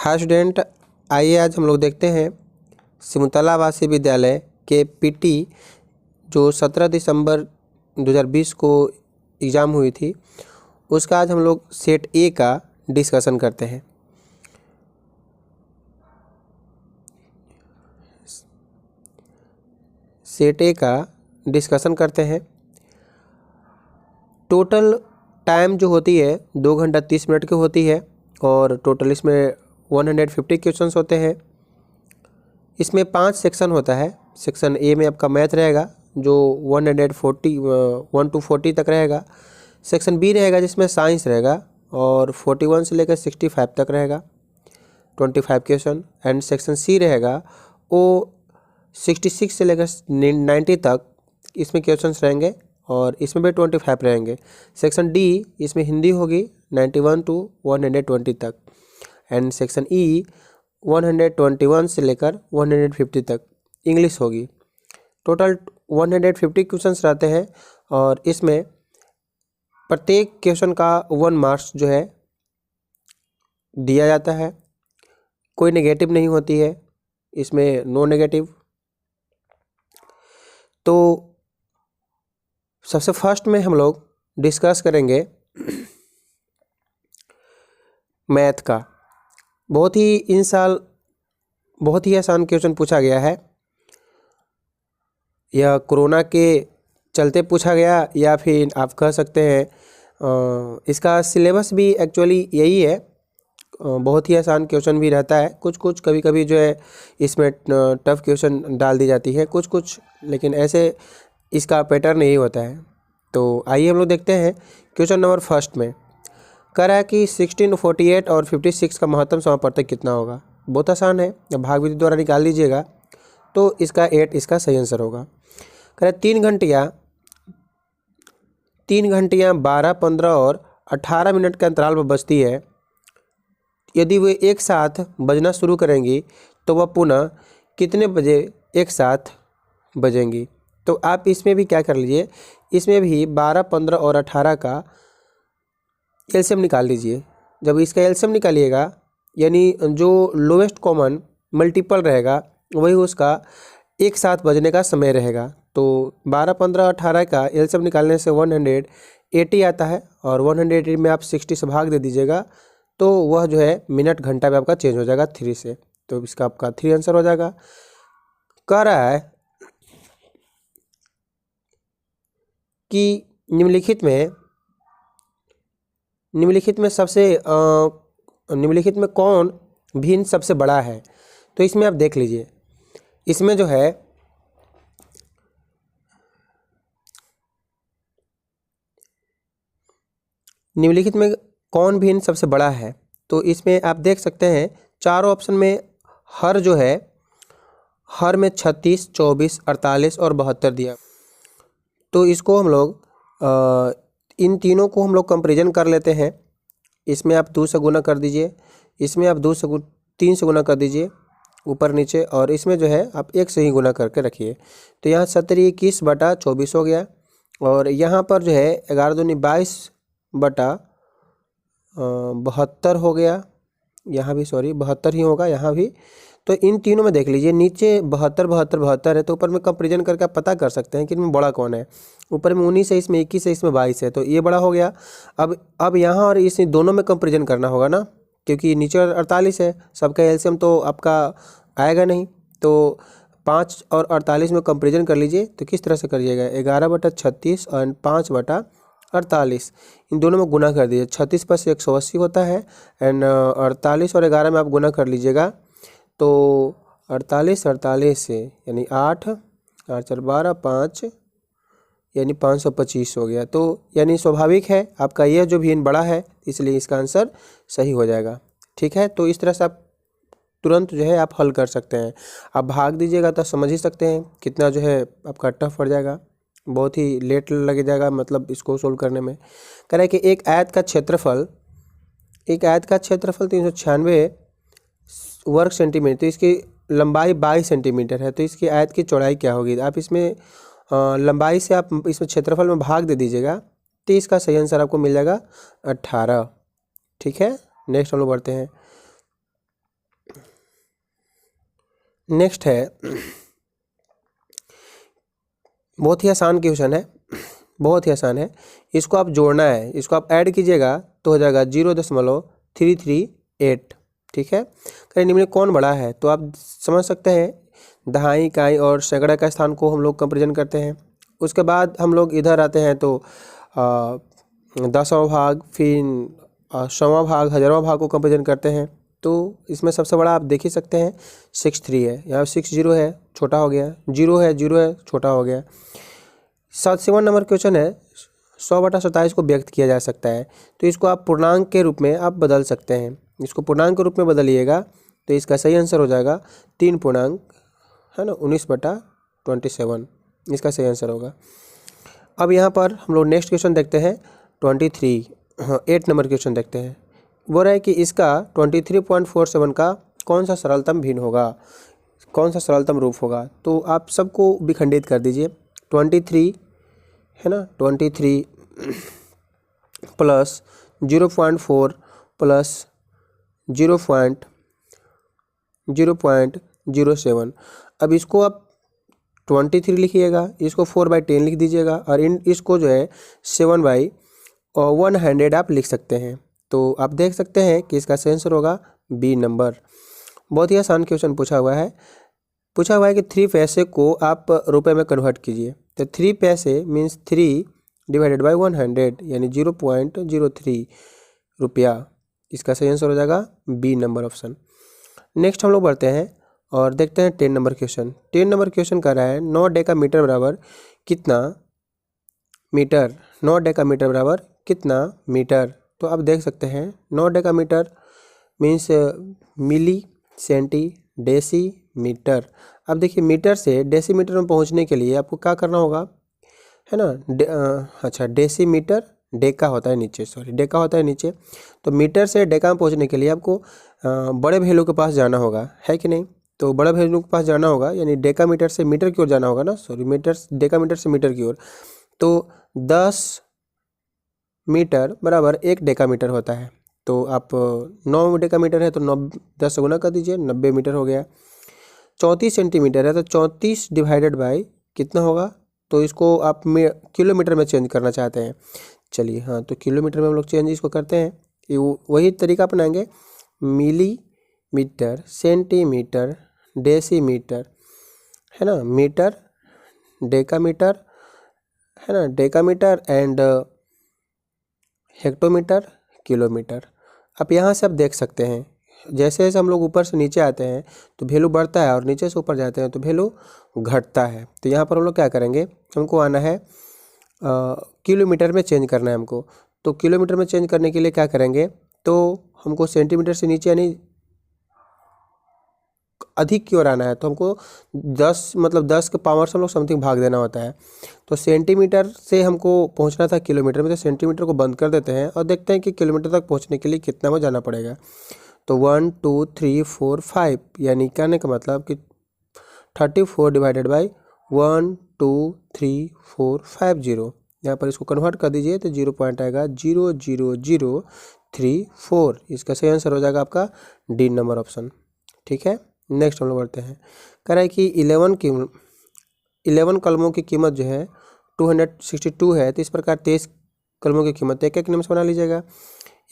Hi student, आइए आज हम लोग देखते हैं सिमुतला आवासीय विद्यालय के पीटी जो 17 दिसंबर 2020 को एग्ज़ाम हुई थी उसका आज हम लोग सेट ए का डिस्कशन करते हैं। सेट ए का डिस्कशन करते हैं। टोटल टाइम जो होती है 2 घंटा 30 मिनट की होती है और टोटल इसमें 150 क्वेश्चंस होते हैं। इसमें 5 सेक्शन होता है। सेक्शन ए में आपका मैथ रहेगा जो 1 to 40 तक रहेगा। सेक्शन बी रहेगा जिसमें साइंस रहेगा और 41 से लेकर 65 तक रहेगा, 25 क्वेश्चन। एंड सेक्शन सी रहेगा वो 66 से लेकर 90 तक इसमें क्वेश्चंस रहेंगे और इसमें भी 25 रहेंगे। सेक्शन डी इसमें हिंदी होगी 91 to 120 तक। एंड सेक्शन ई 121 से लेकर 150 तक इंग्लिश होगी। टोटल 150 क्वेश्चंस रहते हैं और इसमें प्रत्येक क्वेश्चन का 1 मार्क्स जो है दिया जाता है। कोई नेगेटिव नहीं होती है इसमें, नो नेगेटिव। तो सबसे फर्स्ट में हम लोग डिस्कस करेंगे मैथ का। बहुत ही इन साल बहुत ही आसान क्वेश्चन पूछा गया है। यह कोरोना के चलते पूछा गया या फिर आप कह सकते हैं इसका सिलेबस भी एक्चुअली यही है। बहुत ही आसान क्वेश्चन भी रहता है, कुछ कभी कभी जो है इसमें टफ क्वेश्चन डाल दी जाती है कुछ, लेकिन ऐसे इसका पैटर्न यही होता है। तो आइए हम लोग देखते हैं क्वेश्चन नंबर फर्स्ट में कह रहा है कि 16, 48 और 56 का महत्तम समापवर्तक कितना होगा। बहुत आसान है, जब भाग विधि द्वारा निकाल लीजिएगा तो इसका 8 इसका सही आंसर होगा। कह रहा है 3 घंटियाँ 12, 15 और 18 मिनट के अंतराल पर बजती है। यदि वे एक साथ बजना शुरू करेंगी तो वह पुनः कितने बजे एक साथ बजेंगी। तो आप इसमें भी क्या कर लीजिए, इसमें भी 12, 15 और 18 का एलसीएम निकाल लीजिए। जब इसका एलसीएम निकालिएगा यानी जो लोएस्ट कॉमन मल्टीपल रहेगा वही उसका एक साथ बजने का समय रहेगा। तो 12, 15, 18 का एलसीएम निकालने से 180 आता है और 180 में आप 60 से भाग दे दीजिएगा तो वह जो है मिनट घंटा में आपका चेंज हो जाएगा 3 से। तो इसका आपका 3 आंसर हो जाएगा। कह रहा है कि निम्नलिखित में कौन भिन्न सबसे बड़ा है। तो इसमें आप देख लीजिए, इसमें जो है निम्नलिखित में कौन भिन्न सबसे बड़ा है। तो इसमें आप देख सकते हैं चारों ऑप्शन में हर जो है हर में 36, 24, 48 और 72 दिया। तो इसको हम लोग इन तीनों को हम लोग कंपैरिजन कर लेते हैं। इसमें आप 2 से गुना कर दीजिए, इसमें आप 3 से गुना कर दीजिए ऊपर नीचे, और इसमें जो है आप 1 से ही गुना करके रखिए। तो यहाँ 17 21 बटा 24 हो गया और यहाँ पर जो है 11 दूनी 22 बटा 72 हो गया। यहाँ भी 72 ही होगा यहाँ भी। तो इन तीनों में देख लीजिए, नीचे 72 72 72 है तो ऊपर में कंपैरिजन करके आप पता कर सकते हैं कि इनमें बड़ा कौन है। ऊपर में 19 है, इसमें 21 है, इसमें 22 है, तो ये बड़ा हो गया। अब यहाँ और इस दोनों में कंपैरिजन करना होगा ना, क्योंकि नीचे 48 है, सबका एलसीएम तो आपका आएगा नहीं। तो 5 और 48 में कंपैरिजन कर लीजिए। तो किस तरह से करिएगा, 11 बटा 36 और 5 बटा 48 इन दोनों में गुना कर दीजिए। 36 पर से 180 होता है एंड 48 और 11 में आप गुना कर लीजिएगा तो 48 से यानी 8 4 4 12 5 यानी 525 हो गया। तो यानी स्वाभाविक है आपका यह जो भिन्न बड़ा है, इसलिए इसका आंसर सही हो जाएगा। ठीक है, तो इस तरह से आप तुरंत जो है आप हल कर सकते हैं। आप भाग दीजिएगा तो समझ ही सकते हैं कितना जो है आपका टफ पड़ जाएगा, बहुत ही लेट लग जाएगा मतलब इसको सोल्व करने में। कह रहा है कि एक आयत का क्षेत्रफल 396 वर्ग सेंटीमीटर, तो इसकी लंबाई 22 सेंटीमीटर है। तो इसकी आयत की चौड़ाई क्या होगी। आप इसमें लंबाई से आप इसमें क्षेत्रफल में भाग दे दीजिएगा तो इसका सही आंसर आपको मिल जाएगा 18। ठीक है, नेक्स्ट हम लोग बढ़ते हैं। नेक्स्ट है, बहुत ही आसान क्वेश्चन है, बहुत ही आसान है। इसको आप जोड़ना है, इसको आप ऐड कीजिएगा तो हो जाएगा 0.338। ठीक है। कहीं निम्न कौन बड़ा है, तो आप समझ सकते हैं दहाई, इकाई और सैकड़ा का स्थान को हम लोग कंपेरिजन करते हैं। उसके बाद हम लोग इधर आते हैं तो 10वां भाग, फिर 100वां भाग, 1000वां भाग को कंपेरिजन करते हैं। तो इसमें सबसे बड़ा आप देख ही सकते हैं 63 है, यहाँ 60 है, छोटा हो गया, 0 है, छोटा हो गया। 7वां नंबर क्वेश्चन है, 100/27 को व्यक्त किया जा सकता है, तो इसको आप पूर्णांक के रूप में आप बदल सकते हैं। इसको पूर्णांक के रूप में बदलिएगा तो इसका सही आंसर हो जाएगा 3 पूर्णांक, है ना, 19/27 इसका सही आंसर होगा। अब यहाँ पर हम लोग नेक्स्ट क्वेश्चन देखते हैं 8 नंबर क्वेश्चन देखते हैं। वो रहा है कि इसका 23.47 का कौन सा सरलतम भिन्न होगा, कौन सा सरलतम रूप होगा। तो आप सबको विखंडित कर दीजिए। 23 है ना, 23 प्लस 0.4 प्लस 0.07। अब इसको आप 23 लिखिएगा, इसको 4/10 लिख दीजिएगा, और इसको जो है 7/100 आप लिख सकते हैं। तो आप देख सकते हैं कि इसका सही आंसर होगा बी नंबर। बहुत ही आसान क्वेश्चन पूछा हुआ है कि 3 पैसे को आप रुपए में कन्वर्ट कीजिए। तो 3 पैसे मीन्स 3/100 यानी 0.03 रुपया। इसका सही आंसर हो जाएगा बी नंबर ऑप्शन। नेक्स्ट हम लोग बढ़ते हैं और देखते हैं 10 नंबर क्वेश्चन। 10 नंबर क्वेश्चन कह रहा है 9 डेकामीटर बराबर कितना मीटर, 9 डेकामीटर बराबर कितना मीटर। तो आप देख सकते हैं 9 डेकामीटर मीन्स मिली, सेंटी, डेसी, मीटर। अब देखिए मीटर से डेसीमीटर में पहुंचने के लिए आपको क्या करना होगा, है ना, अच्छा डेसीमीटर डेका होता है नीचे, डेका होता है नीचे। तो मीटर से डेका में पहुंचने के लिए आपको बड़े वैल्यू के पास जाना होगा, है कि नहीं। तो बड़ा वैल्यू के पास जाना होगा, यानी डेका मीटर से मीटर की ओर जाना होगा ना, डेका मीटर से मीटर की ओर। तो 10 मीटर बराबर 1 डेकामीटर होता है। तो आप 9 डेकामीटर है तो 10 से गुना कर दीजिए, 90 मीटर हो गया। 34 सेंटीमीटर है तो 34 डिवाइडेड बाई कितना होगा, तो इसको आप किलोमीटर में चेंज करना चाहते हैं। चलिए हाँ, तो किलोमीटर में हम लोग चेंज इसको करते हैं। वही तरीका अपनाएंगे, मिलीमीटर, सेंटीमीटर, डेसीमीटर, है ना, मीटर, डेकामीटर, है ना, डेकामीटर एंड हेक्टोमीटर, किलोमीटर। अब यहाँ से आप देख सकते हैं जैसे जैसे हम लोग ऊपर से नीचे आते हैं तो वैल्यू बढ़ता है, और नीचे से ऊपर जाते हैं तो वैल्यू घटता है। तो यहाँ पर हम लोग क्या करेंगे, हमको आना है किलोमीटर में चेंज करना है हमको। तो किलोमीटर में चेंज करने के लिए क्या करेंगे, तो हमको सेंटीमीटर से नीचे यानी अधिक की ओर आना है। तो हमको 10 के पावर से हम लोग समथिंग भाग देना होता है। तो सेंटीमीटर से हमको पहुंचना था किलोमीटर में, तो सेंटीमीटर को बंद कर देते हैं और देखते हैं कि किलोमीटर तक पहुंचने के लिए कितना में जाना पड़ेगा। तो 1 2 3 4 5 यानी कहने का मतलब कि 34 डिवाइडेड बाई 1 2 3 4 5 0। यहाँ पर इसको कन्वर्ट कर दीजिए तो 0 पॉइंट आएगा 00034। इसका सही आंसर हो जाएगा आपका डी नंबर ऑप्शन। ठीक है। नेक्स्ट हम लोग बढ़ते हैं। कह रहा है कि 11 कलमों की कीमत जो है 262 है। तो इस प्रकार 23 कलमों की कीमत एक एक नियम से बना लीजिएगा,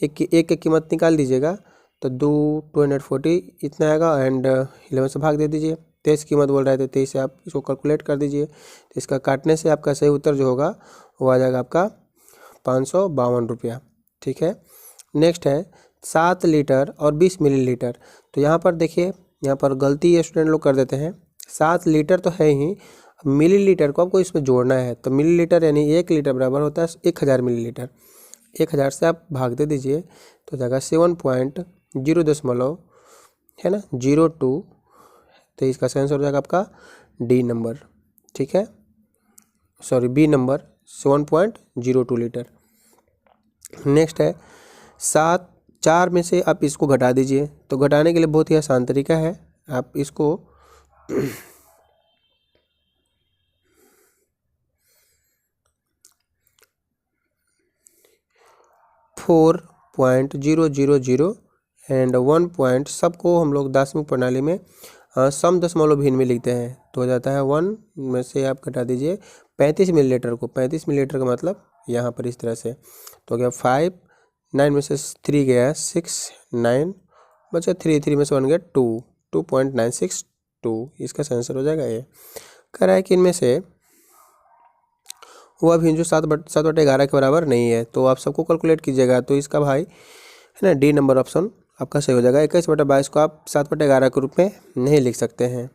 एक कीमत निकाल दीजिएगा। तो 240 इतना आएगा एंड 11 से भाग दे दीजिए। 23 कीमत बोल रहा है तो 23 से आप इसको कैलकुलेट कर दीजिए। तो इसका काटने से आपका सही उत्तर जो होगा वो आ जाएगा आपका 552 रुपया। ठीक है। नेक्स्ट है 7 लीटर और 20 मिलीलीटर। तो यहाँ पर देखिए, यहाँ पर गलती स्टूडेंट लोग कर देते हैं। 7 लीटर तो है ही, मिलीलीटर को आपको इसमें जोड़ना है। तो मिलीलीटर यानी 1 लीटर बराबर होता है 1000 मिलीलीटर। 1000 से आप भाग दे दीजिए तो जाएगा 7.0 है ना 02। तो इसका सही आंसर हो जाएगा आपका डी नंबर। ठीक है, sorry B number 7.02 litre. Next है 4 में से आप इसको घटा दीजिए। तो घटाने के लिए बहुत ही आसान तरीका है, आप इसको 4.000 एंड 1 पॉइंट सबको हम लोग दशमिक प्रणाली में सम दशमलव भिन्न में लिखते हैं तो हो जाता है 1 में से आप घटा दीजिए 35 मिलीलीटर को। 35 मिलीलीटर का मतलब यहाँ पर इस तरह से तो हो गया 5, 9 में से 3 गया 6, 9 बचा 3, 3 में से 1 गया 2, 2.962 इसका आंसर हो जाएगा ये। कह रहा है कि इनमें से वह भिन्न जो 7/11 के बराबर नहीं है, तो आप सबको कैलकुलेट कीजिएगा। तो इसका भाई है ना डी नंबर ऑप्शन आपका सही हो जाएगा। 21/22 को आप 7/11 के रूप में नहीं लिख सकते हैं।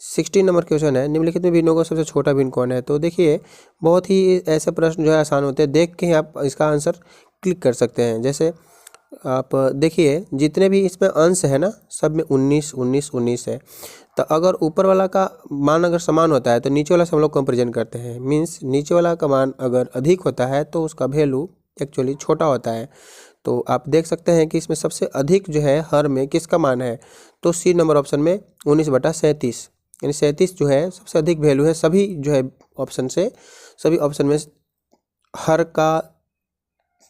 16 नंबर क्वेश्चन है, निम्नलिखित में भिन्नों का सबसे छोटा भिन्न कौन है। तो देखिए बहुत ही ऐसे प्रश्न जो है आसान होते हैं, देख के ही आप इसका आंसर क्लिक कर सकते हैं। जैसे आप देखिए जितने भी इसमें अंश है ना सब में 19 19 19 है। तो अगर ऊपर वाला का मान अगर समान होता है तो नीचे वाला से हम लोग कंपेरिजन करते हैं। मीन्स नीचे वाला का मान अगर अधिक होता है तो उसका वैल्यू एक्चुअली छोटा होता है। तो आप देख सकते हैं कि इसमें सबसे अधिक जो है हर में किसका मान है, तो सी नंबर ऑप्शन में 19/37 यानी 37 जो है सबसे अधिक वैल्यू है सभी जो है ऑप्शन से। सभी ऑप्शन में हर का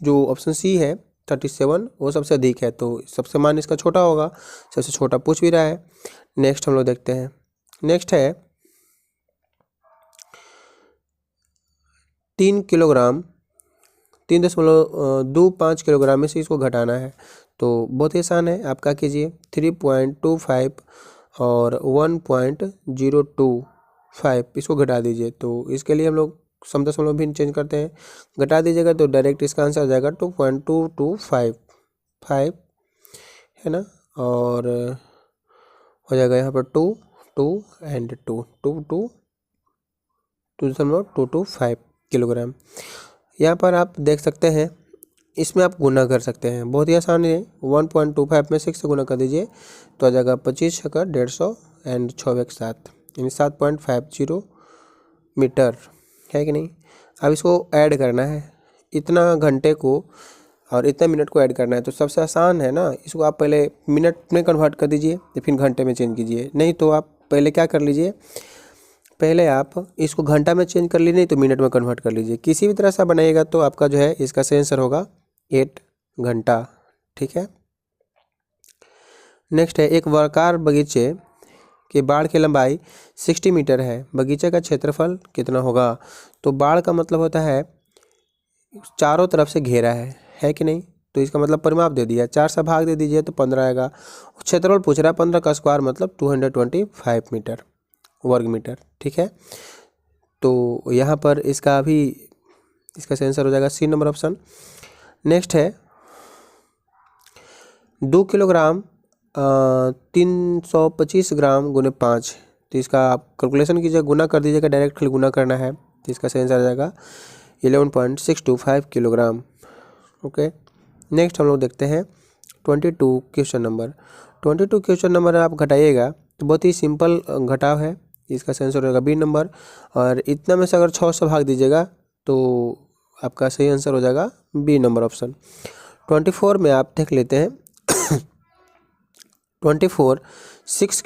जो ऑप्शन सी है 37 वो सबसे अधिक है, तो सबसे मान इसका छोटा होगा। सबसे छोटा पूछ भी रहा है। नेक्स्ट हम लोग देखते हैं। नेक्स्ट है 3 किलोग्राम 3.25 किलोग्राम में से इसको घटाना है। तो बहुत ही आसान है, आप क्या कीजिए 3.25 और 1.025 इसको घटा दीजिए। तो इसके लिए हम लोग सम दशमलव भिन्न चेंज करते हैं, घटा दीजिएगा तो डायरेक्ट इसका आंसर आ जाएगा 2.225 है ना। और हो जाएगा यहाँ पर 2 2 एंड 2 2.225 किलोग्राम। यहाँ पर आप देख सकते हैं इसमें आप गुना कर सकते हैं, बहुत ही आसान है। 1.25 में 6 से गुना कर दीजिए तो आ जाएगा 25 × 150 एंड 6 × 7 यानी 7.50 मीटर है कि नहीं। अब इसको ऐड करना है, इतना घंटे को और इतना मिनट को ऐड करना है। तो सबसे आसान है ना, इसको आप पहले मिनट में कन्वर्ट कर दीजिए फिर घंटे में चेंज कीजिए। नहीं तो आप पहले क्या कर लीजिए, पहले आप इसको घंटा में चेंज कर लीजिए, नहीं तो मिनट में कन्वर्ट कर लीजिए। किसी भी तरह से बनाइएगा तो आपका जो है इसका सही आंसर होगा 8 घंटा। ठीक है। नेक्स्ट है एक वर्गाकार बगीचे कि बाड़ की लंबाई 60 मीटर है, बगीचे का क्षेत्रफल कितना होगा। तो बाड़ का मतलब होता है चारों तरफ से घेरा है कि नहीं। तो इसका मतलब परिमाप दे दिया, 4 से भाग दे दीजिए तो 15 आएगा। क्षेत्रफल पूछ रहा है 15 का स्क्वायर मतलब 225 मीटर वर्ग मीटर। ठीक है। तो यहाँ पर इसका भी इसका आंसर हो जाएगा सी नंबर ऑप्शन। नेक्स्ट है 2 किलोग्राम 325 ग्राम × 5। तो इसका आप कैलकुलेशन कीजिए, गुना कर दीजिएगा, डायरेक्ट खाली गुना करना है। तो इसका सही आंसर आ जाएगा 11.625 किलोग्राम। ओके। नेक्स्ट हम लोग देखते हैं 22 क्वेश्चन नंबर। 22 क्वेश्चन नंबर आप घटाइएगा तो बहुत ही सिंपल घटाव है, इसका सही आंसर होगा बी नंबर। और इतना में से अगर 6 से भाग दीजिएगा तो आपका सही आंसर हो जाएगा बी नंबर ऑप्शन। 24 में आप देख लेते हैं 24 6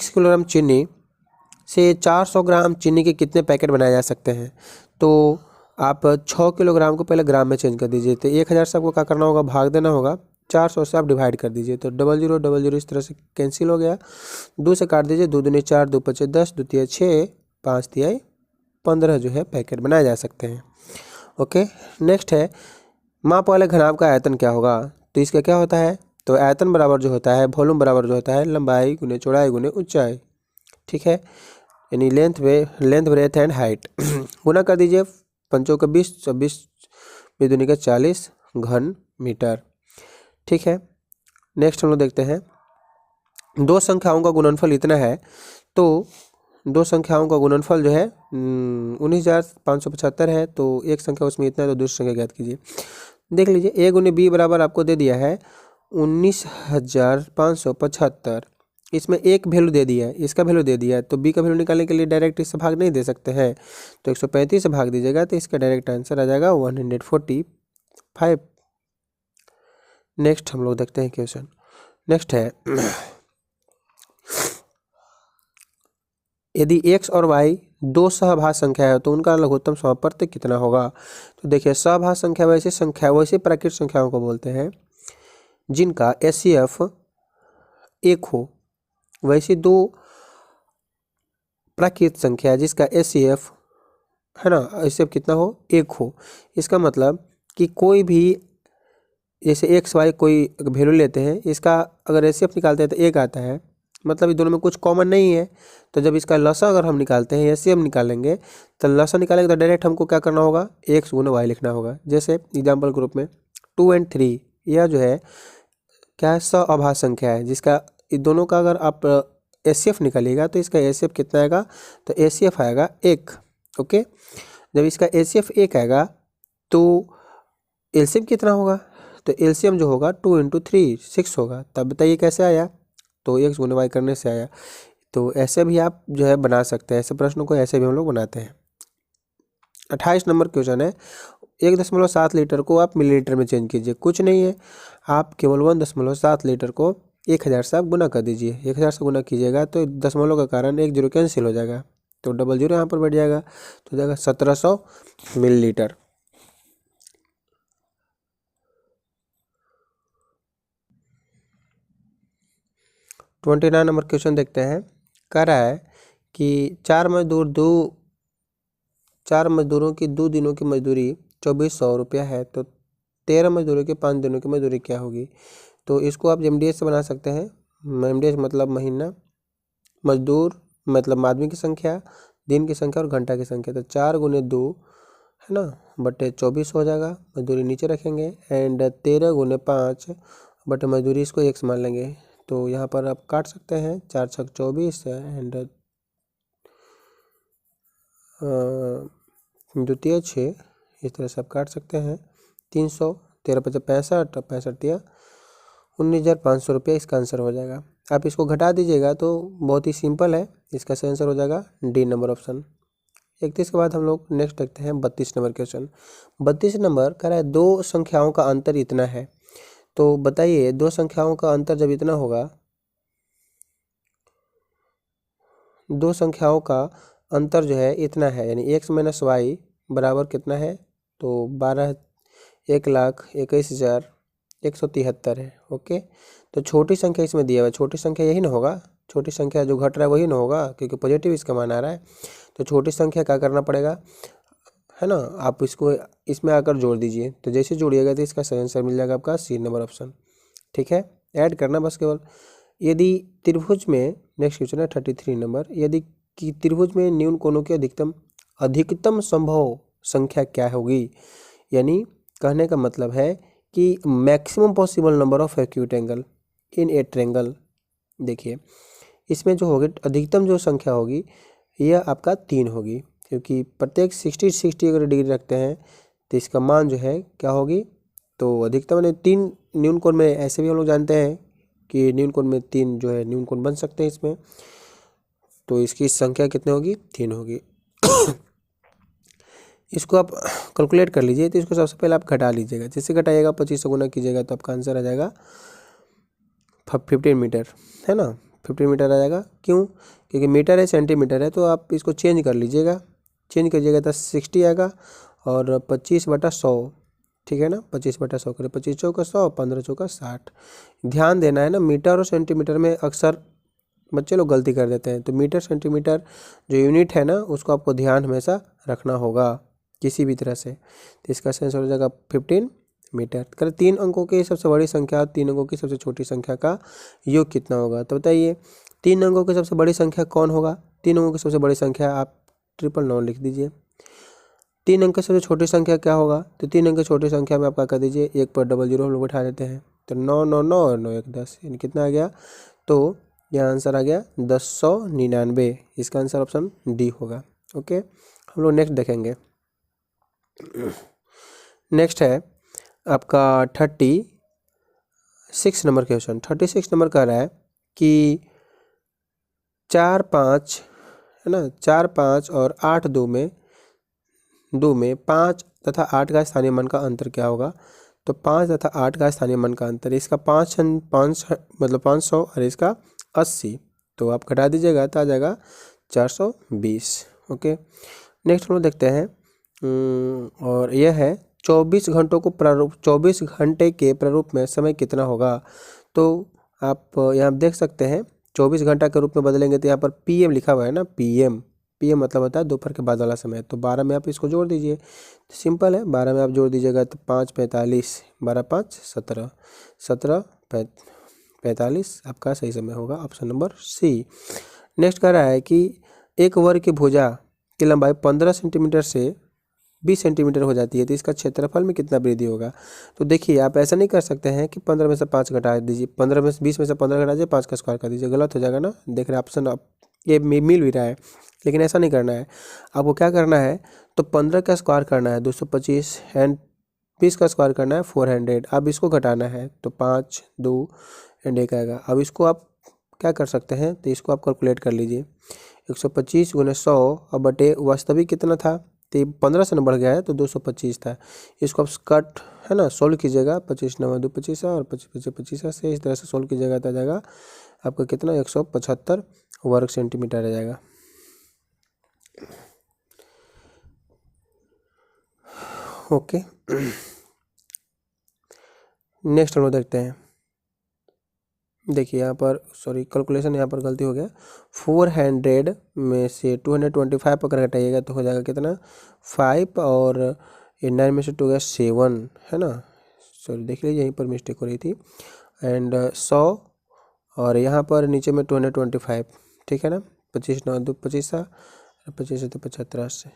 किलोग्राम चीनी से 400 ग्राम चीनी के कितने पैकेट बनाए जा सकते हैं। तो आप 6 किलोग्राम को पहले ग्राम में चेंज कर दीजिए। तो 1000 से आपको क्या करना होगा, भाग देना होगा, 400 से आप डिवाइड कर दीजिए। तो 00 00 इस तरह से कैंसिल हो गया। 2 से काट दीजिए, 2 दूनी 4, 2 पचे 10, 2 तिया 6, 5 तिया 15 जो है पैकेट बनाए जा सकते हैं। ओके। नेक्स्ट है माप वाले घनाभ का आयतन क्या होगा। तो इसका क्या होता है, तो आयतन बराबर जो होता है वॉल्यूम बराबर जो होता है लंबाई गुने चौड़ाई गुने ऊंचाई। ठीक है। यानी लेंथ ब्रेथ एंड हाइट। गुना कर दीजिए, 5 का 20, 26 दूनी का 40 घन मीटर। ठीक है। नेक्स्ट हम लोग देखते हैं 2 संख्याओं का गुणनफल इतना है। तो 2 संख्याओं का गुणनफल जो है 19,575 है। तो एक संख्या उसमें इतना है तो दूसरी संख्या ज्ञात कीजिए। देख लीजिए a गुने b बराबर आपको दे दिया है 19,575। इसमें एक वैल्यू दे दिया है, इसका वैल्यू दे दिया है, तो b का वैल्यू निकालने के लिए डायरेक्ट इससे भाग नहीं दे सकते हैं। तो 135 से भाग दीजिएगा तो इसका डायरेक्ट आंसर आ जाएगा 145। नेक्स्ट हम लोग देखते हैं क्वेश्चन। नेक्स्ट है यदि x और y 2 सहभाज्य संख्या है तो उनका लघुत्तम समापवर्त कितना होगा। तो देखिए सहभाज्य संख्या वैसी प्राकृतिक संख्याओं को बोलते हैं जिनका HCF एक हो, वैसी दो प्राकृत संख्या है जिसका HCF है ना, HCF कितना हो, एक हो। इसका मतलब कि कोई भी जैसे एक्स वाई कोई वैल्यू लेते हैं, इसका अगर HCF निकालते हैं तो एक आता है, मतलब ये दोनों में कुछ कॉमन नहीं है। तो जब इसका लसा अगर हम निकालते हैं, HCF निकालेंगे, तो लसा निकालेंगे तो डायरेक्ट हमको क्या करना होगा, एक्स गुना वाई लिखना होगा। जैसे एग्जाम्पल ग्रुप में 2 और 3, यह जो है क्या है, सअभाज्य संख्या है जिसका इन दोनों का अगर आप HCF निकालिएगा तो इसका HCF कितना आएगा, तो HCF आएगा एक। ओके, जब इसका HCF एक आएगा तो LCM कितना होगा, तो LCM जो होगा 2 × 3 6 होगा। तब बताइए कैसे आया, तो एक्स गुना वाई करने से आया। तो ऐसे भी आप जो है बना सकते हैं, ऐसे प्रश्नों को ऐसे भी हम लोग बनाते हैं। 28 नंबर क्वेश्चन है, 1.7 लीटर को आप मिलीलीटर में चेंज कीजिए। कुछ नहीं है, आप केवल 1.7 लीटर को 1000 से आप गुना कर दीजिए। 1000 से गुना कीजिएगा तो दशमलव का कारण एक जीरो कैंसिल हो जाएगा, तो डबल जीरो यहाँ पर बैठ जाएगा, तो हो जाएगा 1700 मिलीलीटर। ट्वेंटी 29 नंबर क्वेश्चन देखते हैं। कह रहा है कि चार मजदूरों की 2 दिनों की मजदूरी 2400 रुपया है, तो 13 मजदूरों के 5 दिनों की मजदूरी क्या होगी। तो इसको आप MDS से बना सकते हैं। MDS मतलब महीना, मजदूर मतलब आदमी की संख्या, दिन की संख्या और घंटा की संख्या। तो 4 × 2 है ना, बटे 24 हो जाएगा, मजदूरी नीचे रखेंगे, एंड 13 × 5 बटे मजदूरी, इसको एक मान लेंगे। तो यहाँ पर आप काट सकते हैं, 4 × 6 = 24 एंड द्वितीय 6, इस तरह से आप काट सकते हैं। 300, 13 × 5 = 65, 65 19,500 रुपये इसका आंसर हो जाएगा। आप इसको घटा दीजिएगा तो बहुत ही सिंपल है, इसका सही आंसर हो जाएगा डी नंबर ऑप्शन। 31 के बाद हम लोग नेक्स्ट देखते हैं 32 नंबर क्वेश्चन। 32 नंबर कह रहा है दो संख्याओं का अंतर इतना है। तो बताइए, दो संख्याओं का अंतर जब इतना होगा, दो संख्याओं का अंतर जो है इतना है, यानी x - y बराबर कितना है, तो 12,21,173 है। ओके, तो छोटी संख्या इसमें दिया हुआ है, छोटी संख्या यही ना होगा, छोटी संख्या जो घट रहा है वही ना होगा, क्योंकि पॉजिटिव इसका मान आ रहा है। तो छोटी संख्या क्या करना पड़ेगा, है ना, आप इसको इसमें आकर जोड़ दीजिए। तो जैसे जोड़िएगा तो इसका सही आंसर मिल जाएगा आपका सी नंबर ऑप्शन। ठीक है, ऐड करना बस केवल। यदि त्रिभुज में, नेक्स्ट क्वेश्चन है 33 नंबर, यदि कि त्रिभुज में न्यून कोणों की अधिकतम संभव संख्या क्या होगी, यानी कहने का मतलब है कि maximum possible number of acute angle in a triangle. देखिए इसमें जो होगी अधिकतम जो संख्या होगी यह आपका 3 होगी, क्योंकि प्रत्येक 60 अगर डिग्री रखते हैं तो इसका मान जो है क्या होगी, तो अधिकतम ने 3 न्यून कोण में, ऐसे भी हम लोग जानते हैं कि न्यून कोण में 3 जो है न्यून कोण बन सकते हैं इसमें, तो इसकी संख्या कितनी होगी, 3 होगी। इसको आप कैलकुलेट कर लीजिए। तो इसको सबसे पहले आप घटा लीजिएगा, जैसे घटाइएगा 25 से गुना कीजिएगा तो आपका आंसर आ जाएगा 15 मीटर, है ना, 15 मीटर आ जाएगा। क्यों, क्योंकि मीटर है सेंटीमीटर है, तो आप इसको चेंज कर लीजिएगा, चेंज कीजिएगा तो 60 आएगा और 25/100, ठीक है ना, 25/100 करें, 25 चौका 100, 15 चौका 60। ध्यान देना है ना, मीटर और सेंटीमीटर में अक्सर बच्चे लोग गलती कर देते हैं। तो मीटर सेंटीमीटर जो यूनिट है ना, उसको आपको ध्यान हमेशा रखना होगा किसी भी तरह से। तो इसका आंसर हो जाएगा 15 मीटर। कर 3 अंकों की सबसे बड़ी संख्या और 3 अंकों की सबसे छोटी संख्या का योग कितना होगा। तो बताइए 3 अंकों की सबसे बड़ी संख्या कौन होगा, 3 अंकों की सबसे बड़ी संख्या आप 999 लिख दीजिए। 3 अंक की सबसे छोटी संख्या क्या होगा, तो 3 अंक की छोटी संख्या में आप क्या कर दीजिए, 1 पर 00 हम लोग बैठा देते हैं, तो 9 9 9 और 9 1 10, यानी कितना आ गया, तो यह आंसर आ गया 1099। इसका आंसर ऑप्शन डी होगा। ओके, हम लोग नेक्स्ट देखेंगे। नेक्स्ट है आपका 36 नंबर क्वेश्चन। 36 नंबर कह रहा है कि 4 5 है ना, 4 5 और 8 2 में 5 तथा 8 का स्थानीय मान का अंतर क्या होगा। तो 5 तथा 8 का स्थानीय मान का अंतर, इसका 5 मतलब 500 और इसका 80, तो आप घटा दीजिएगा तो आ जाएगा 420। ओके, नेक्स्ट हम लोग देखते हैं और यह है 24 घंटों को 24 घंटे के प्रारूप में समय कितना होगा। तो आप यहाँ देख सकते हैं 24 घंटा के रूप में बदलेंगे तो यहाँ पर PM लिखा हुआ है ना, PM मतलब होता है दोपहर के बाद वाला समय। तो 12 में आप इसको जोड़ दीजिए, तो सिंपल है, 12 में आप जोड़ दीजिएगा तो 5 45, 12 5 17, 17 45 आपका सही समय होगा, ऑप्शन नंबर सी। नेक्स्ट कह रहा है कि एक वर्ग की भुजा की लंबाई 15 सेंटीमीटर से 20 सेंटीमीटर हो जाती है तो इसका क्षेत्रफल में कितना वृद्धि होगा। तो देखिए आप ऐसा नहीं कर सकते हैं कि 15 में से 5 घटा दीजिए, 15 में से 20 में से 15 घटा दीजिए, 5 का स्क्वायर कर दीजिए, गलत हो जाएगा ना। देख रहे ऑप्शन आप ये मिल भी रहा है, लेकिन ऐसा नहीं करना है। आपको क्या करना है, तो 15 का स्क्वायर करना है 225 एंड 20 का स्क्वायर करना है 400। अब इसको घटाना है तो 5 2 एंड 1 आएगा। अब इसको आप क्या कर सकते हैं, तो इसको आप कैलकुलेट कर लीजिए, 125 गुने 100 अब बटे वास्तविक कितना था, तो 15 से न बढ़ गया है तो 225 था। इसको आप कट है ना सोल्व कीजिएगा, 25 9 2 25 और 25 25 से इस तरह से सोल्व कीजिएगा तो आ जाएगा आपका कितना 175 वर्ग सेंटीमीटर आ जाएगा। ओके नेक्स्ट हम लोग देखते हैं। देखिए यहाँ पर सॉरी कैलकुलेशन यहाँ पर गलती हो गया, 400 में से 225 अगर घटाइएगा तो हो जाएगा कितना 5 और ये 9 में से 2 गया 7 है ना, सॉरी देख लीजिए यहीं पर मिस्टेक हो रही थी। एंड 100 और यहाँ पर नीचे में 225, ठीक है ना, 25 9 2 25 25 तो 75 से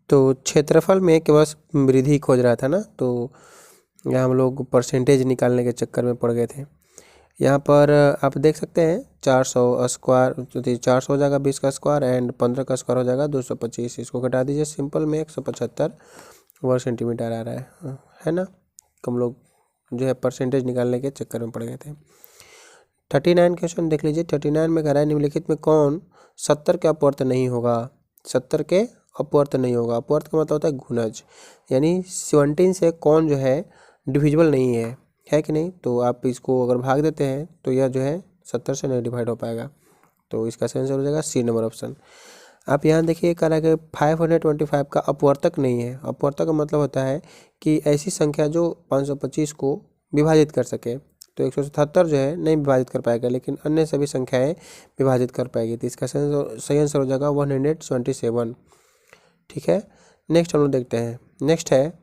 तो क्षेत्रफल में केवल वृद्धि खोज रहा था ना, तो यहाँ हम लोग परसेंटेज निकालने के चक्कर में पड़ गए थे। यहाँ पर आप देख सकते हैं 400 स्क्वायर, 400 हो जाएगा 20 का स्क्वायर एंड 15 का स्क्वायर हो जाएगा 225, इसको घटा दीजिए, सिंपल में 175 वर्ग सेंटीमीटर आ रहा है ना। हम लोग जो है परसेंटेज निकालने के चक्कर में पड़ गए थे। 39 क्वेश्चन देख लीजिए। 39 में कह रहा है निम्नलिखित में कौन 70 के अपवर्त नहीं होगा। 70 के अपवर्त नहीं होगा, अपवर्त का मतलब होता है गुणज, यानी 17 से कौन जो है डिविजिबल नहीं है कि नहीं। तो आप इसको अगर भाग देते हैं तो यह जो है 70 से नहीं डिवाइड हो पाएगा, तो इसका सही आंसर हो जाएगा सी नंबर ऑप्शन। आप यहाँ देखिए कह रहा है कि 525 का अपवर्तक नहीं है। अपवर्तक का मतलब होता है कि ऐसी संख्या जो 525 को विभाजित कर सके, तो 177 जो है नहीं विभाजित कर पाएगा, लेकिन अन्य सभी संख्याएं विभाजित कर पाएगी, तो इसका सही आंसर हो जाएगा 127। ठीक है, नेक्स्ट हम लोग देखते हैं। नेक्स्ट है,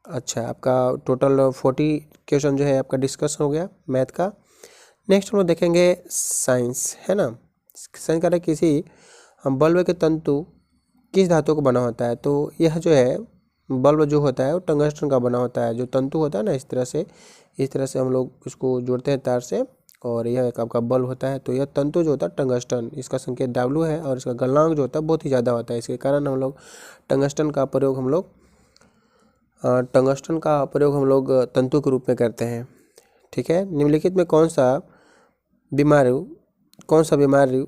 अच्छा आपका टोटल 40 क्वेश्चन जो है आपका डिस्कशन हो गया मैथ का। नेक्स्ट हम लोग देखेंगे साइंस, है ना। साइंस का किसी बल्ब के तंतु किस धातु को बना होता है, तो यह जो है बल्ब जो होता है वो टंगस्टन का बना होता है। जो तंतु होता है ना, इस तरह से हम लोग उसको जोड़ते हैं तार से, और यह एक आपका बल्ब होता है। तो यह तंतु जो होता है टंगस्टन, इसका संकेत W है, और इसका गलनांक जो होता है बहुत ही ज़्यादा होता है। इसके कारण हम लोग टंगस्टन का प्रयोग हम लोग तंतु के रूप में करते हैं। ठीक है, निम्नलिखित में कौन सा बीमारी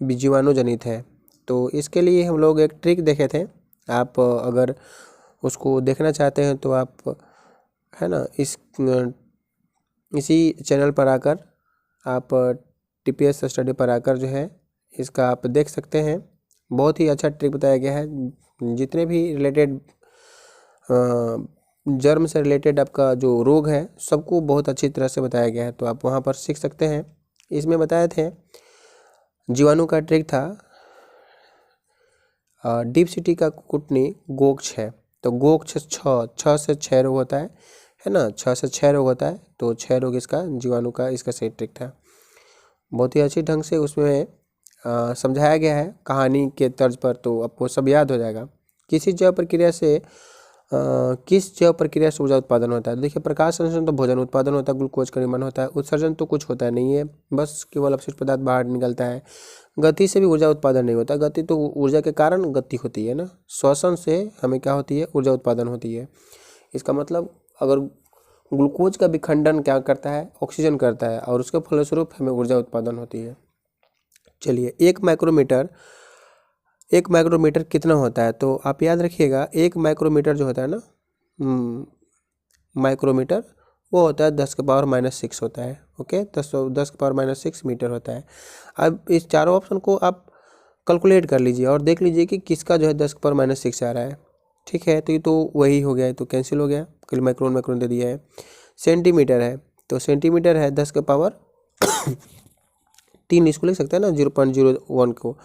जीवाणु जनित है। तो इसके लिए हम लोग एक ट्रिक देखे थे, आप अगर उसको देखना चाहते हैं तो आप है ना इसी चैनल पर आकर आप TPS स्टडी पर आकर जो है इसका आप देख सकते हैं। बहुत ही अच्छा ट्रिक बताया गया है। जितने भी रिलेटेड जर्म से रिलेटेड आपका जो रोग है सबको बहुत अच्छी तरह से बताया गया है, तो आप वहाँ पर सीख सकते हैं। इसमें बताए थे जीवाणु का ट्रिक था डीप सिटी का कुटनी गोक्ष है। तो गोक्ष 6 से 6 रोग होता है ना, 6 से 6 रोग होता है, तो 6 रोग इसका जीवाणु का इसका सही ट्रिक था। बहुत ही अच्छी ढंग से उसमें समझाया गया है कहानी के तर्ज पर, तो आपको सब याद हो जाएगा। किस जैव प्रक्रिया से ऊर्जा उत्पादन होता है। देखिए प्रकाश संश्लेषण तो भोजन उत्पादन होता है, ग्लूकोज का निर्माण होता है। उत्सर्जन तो कुछ होता नहीं है, बस केवल अपशिष्ट पदार्थ बाहर निकलता है। गति से भी ऊर्जा उत्पादन नहीं होता, गति तो ऊर्जा के कारण गति होती है ना। श्वसन से हमें क्या होती है, ऊर्जा उत्पादन होती है। इसका मतलब अगर ग्लूकोज का विखंडन क्या करता है, ऑक्सीजन करता है, और उसके फलस्वरूप हमें ऊर्जा उत्पादन होती है। चलिए 1 माइक्रोमीटर कितना होता है, तो आप याद रखिएगा 1 माइक्रोमीटर जो होता है ना, माइक्रोमीटर वो होता है 10⁻⁻⁶ होता है। ओके, 10⁻6 मीटर होता है। अब इस चारों ऑप्शन को आप कैलकुलेट कर लीजिए और देख लीजिए कि किसका जो है 10⁻6 आ रहा है। ठीक है, तो ये तो वही हो गया है, तो कैंसिल हो गया, कल माइक्रोन दे दिया है। सेंटीमीटर है तो सेंटीमीटर है 10⁻3, इसको लिख सकते हैं ना 0.01 को,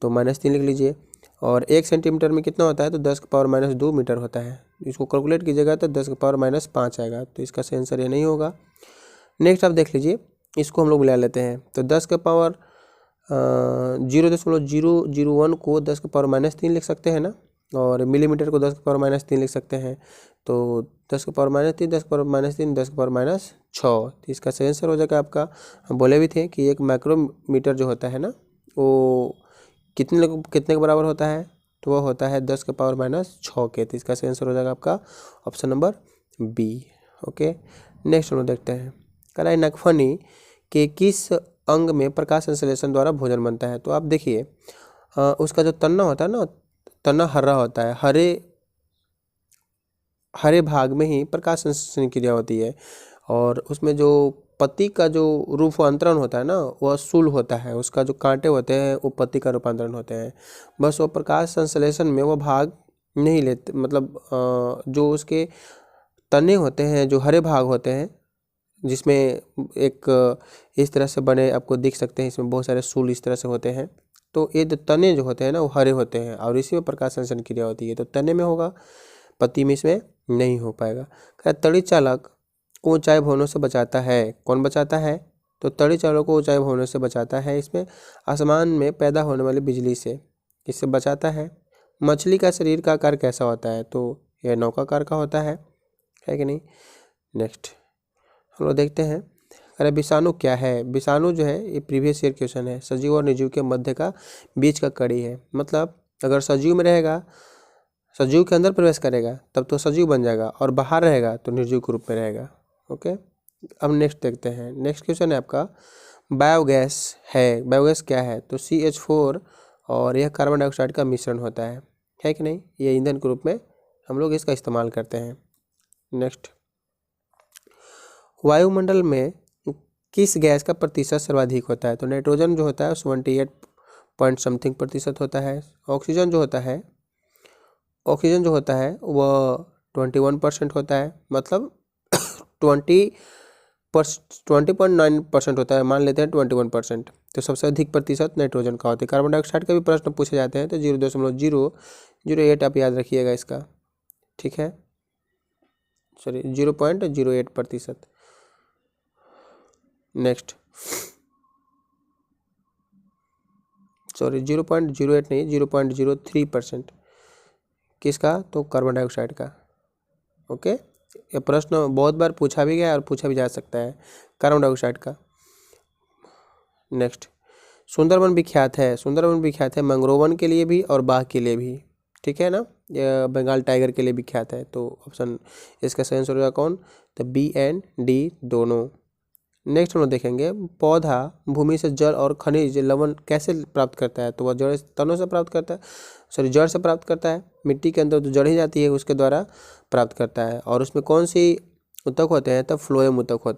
तो -3 लिख लीजिए। और 1 सेंटीमीटर में कितना होता है, तो 10⁻2 मीटर होता है। इसको कैलकुलेट कीजिएगा तो 10⁻5 आएगा, तो इसका सही आंसर ये नहीं होगा। नेक्स्ट आप देख लीजिए, इसको हम लोग मिला लेते हैं, तो 0.001 को 10�3 लिख सकते हैं ना, और मिलीमीटर को 10⁻3 लिख सकते हैं, तो 10⁻3 10⁻3 10⁻6, तो इसका सही आंसर हो जाएगा आपका। हम बोले भी थे कि एक माइक्रोमीटर जो होता है ना, वो कितने के बराबर होता है, तो वह होता है 10⁻6 के, तो इसका सही आंसर हो जाएगा आपका option number B. Okay, next हम लोग देखते हैं, कलाई नगफनी के किस अंग में प्रकाश संश्लेषण द्वारा भोजन बनता है। तो आप देखिए, उसका जो तन्ना होता है ना, तन्ना हरा होता है, हरे भाग में ही प्रकाश संश्लेषण क्रिया होती है, और उसमें जो पत्ती का जो रूपांतरण होता है ना, वह शूल होता है, उसका जो कांटे होते हैं वो पत्ती का रूपांतरण होते हैं। बस वो प्रकाश संश्लेषण में वो भाग नहीं लेते, मतलब जो उसके तने होते हैं, जो हरे भाग होते हैं, जिसमें एक इस तरह से बने आपको दिख सकते हैं, इसमें बहुत सारे सूल इस तरह से होते हैं, तो ये जो तने जो होते हैं ना, वो हरे होते हैं, और इसी में प्रकाश संश्लेषण क्रिया होती है, तो तने में होगा, पत्ती में इसमें नहीं हो पाएगा। तड़ी चालक को ऊंचाई भवनों से बचाता है, कौन बचाता है, तो तड़ी चालक को ऊंचाई भवनों से बचाता है, इसमें आसमान में पैदा होने वाली बिजली से इससे बचाता है। मछली का शरीर का आकार कैसा होता है, तो यह नौकाकार का होता है कि नहीं। नेक्स्ट हम लोग देखते हैं, अरे विषाणु क्या है। विषाणु जो है ये प्रीवियस ईयर क्वेश्चन है, सजीव और निर्जीव के मध्य का बीच का कड़ी है, मतलब अगर सजीव में रहेगा, सजीव के अंदर प्रवेश करेगा तब तो सजीव बन जाएगा, और बाहर रहेगा तो निर्जीव के रूप में रहेगा। ओके, अब नेक्स्ट देखते हैं, नेक्स्ट क्वेश्चन है आपका, बायोगैस है, बायोगैस क्या है, तो CH4 और यह कार्बन डाइऑक्साइड का मिश्रण होता है कि नहीं, ये ईंधन के रूप में हम लोग इसका इस्तेमाल करते हैं। नेक्स्ट, वायुमंडल में किस गैस का प्रतिशत सर्वाधिक होता है, तो नाइट्रोजन जो होता है 78 पॉइंट समथिंग प्रतिशत होता है। ऑक्सीजन जो होता है वह 21% होता है, मतलब 20.9% होता है, मान लेते हैं 21%, तो सबसे अधिक प्रतिशत नाइट्रोजन का होता है। कार्बन डाइऑक्साइड का भी प्रश्न पूछे जाते हैं, तो 0.008 आप याद रखिएगा इसका, ठीक है, सॉरी 0.08%। नेक्स्ट, सॉरी 0.08 नहीं, 0.03% किसका, तो कार्बन डाइऑक्साइड का। ओके, ये प्रश्न बहुत बार पूछा भी गया और पूछा भी जा सकता है, कार्बन डाइऑक्साइड का। नेक्स्ट, सुंदरबन विख्यात है मैंग्रोवन के लिए भी और बाघ के लिए भी, ठीक है ना, ये बंगाल टाइगर के लिए विख्यात है, तो ऑप्शन इसका सही आंसर होगा कौन, तो B एंड D दोनों। नेक्स्ट हम लोग देखेंगे, पौधा भूमि से जल और खनिज लवण कैसे प्राप्त करता है, तो वह जड़ तनों से प्राप्त करता है, सॉरी जड़ से प्राप्त करता है, मिट्टी के अंदर जो जड़ ही जाती है उसके द्वारा प्राप्त करता है। और उसमें कौन सी ऊतक होते हैं, तब फ्लोएम ऊतक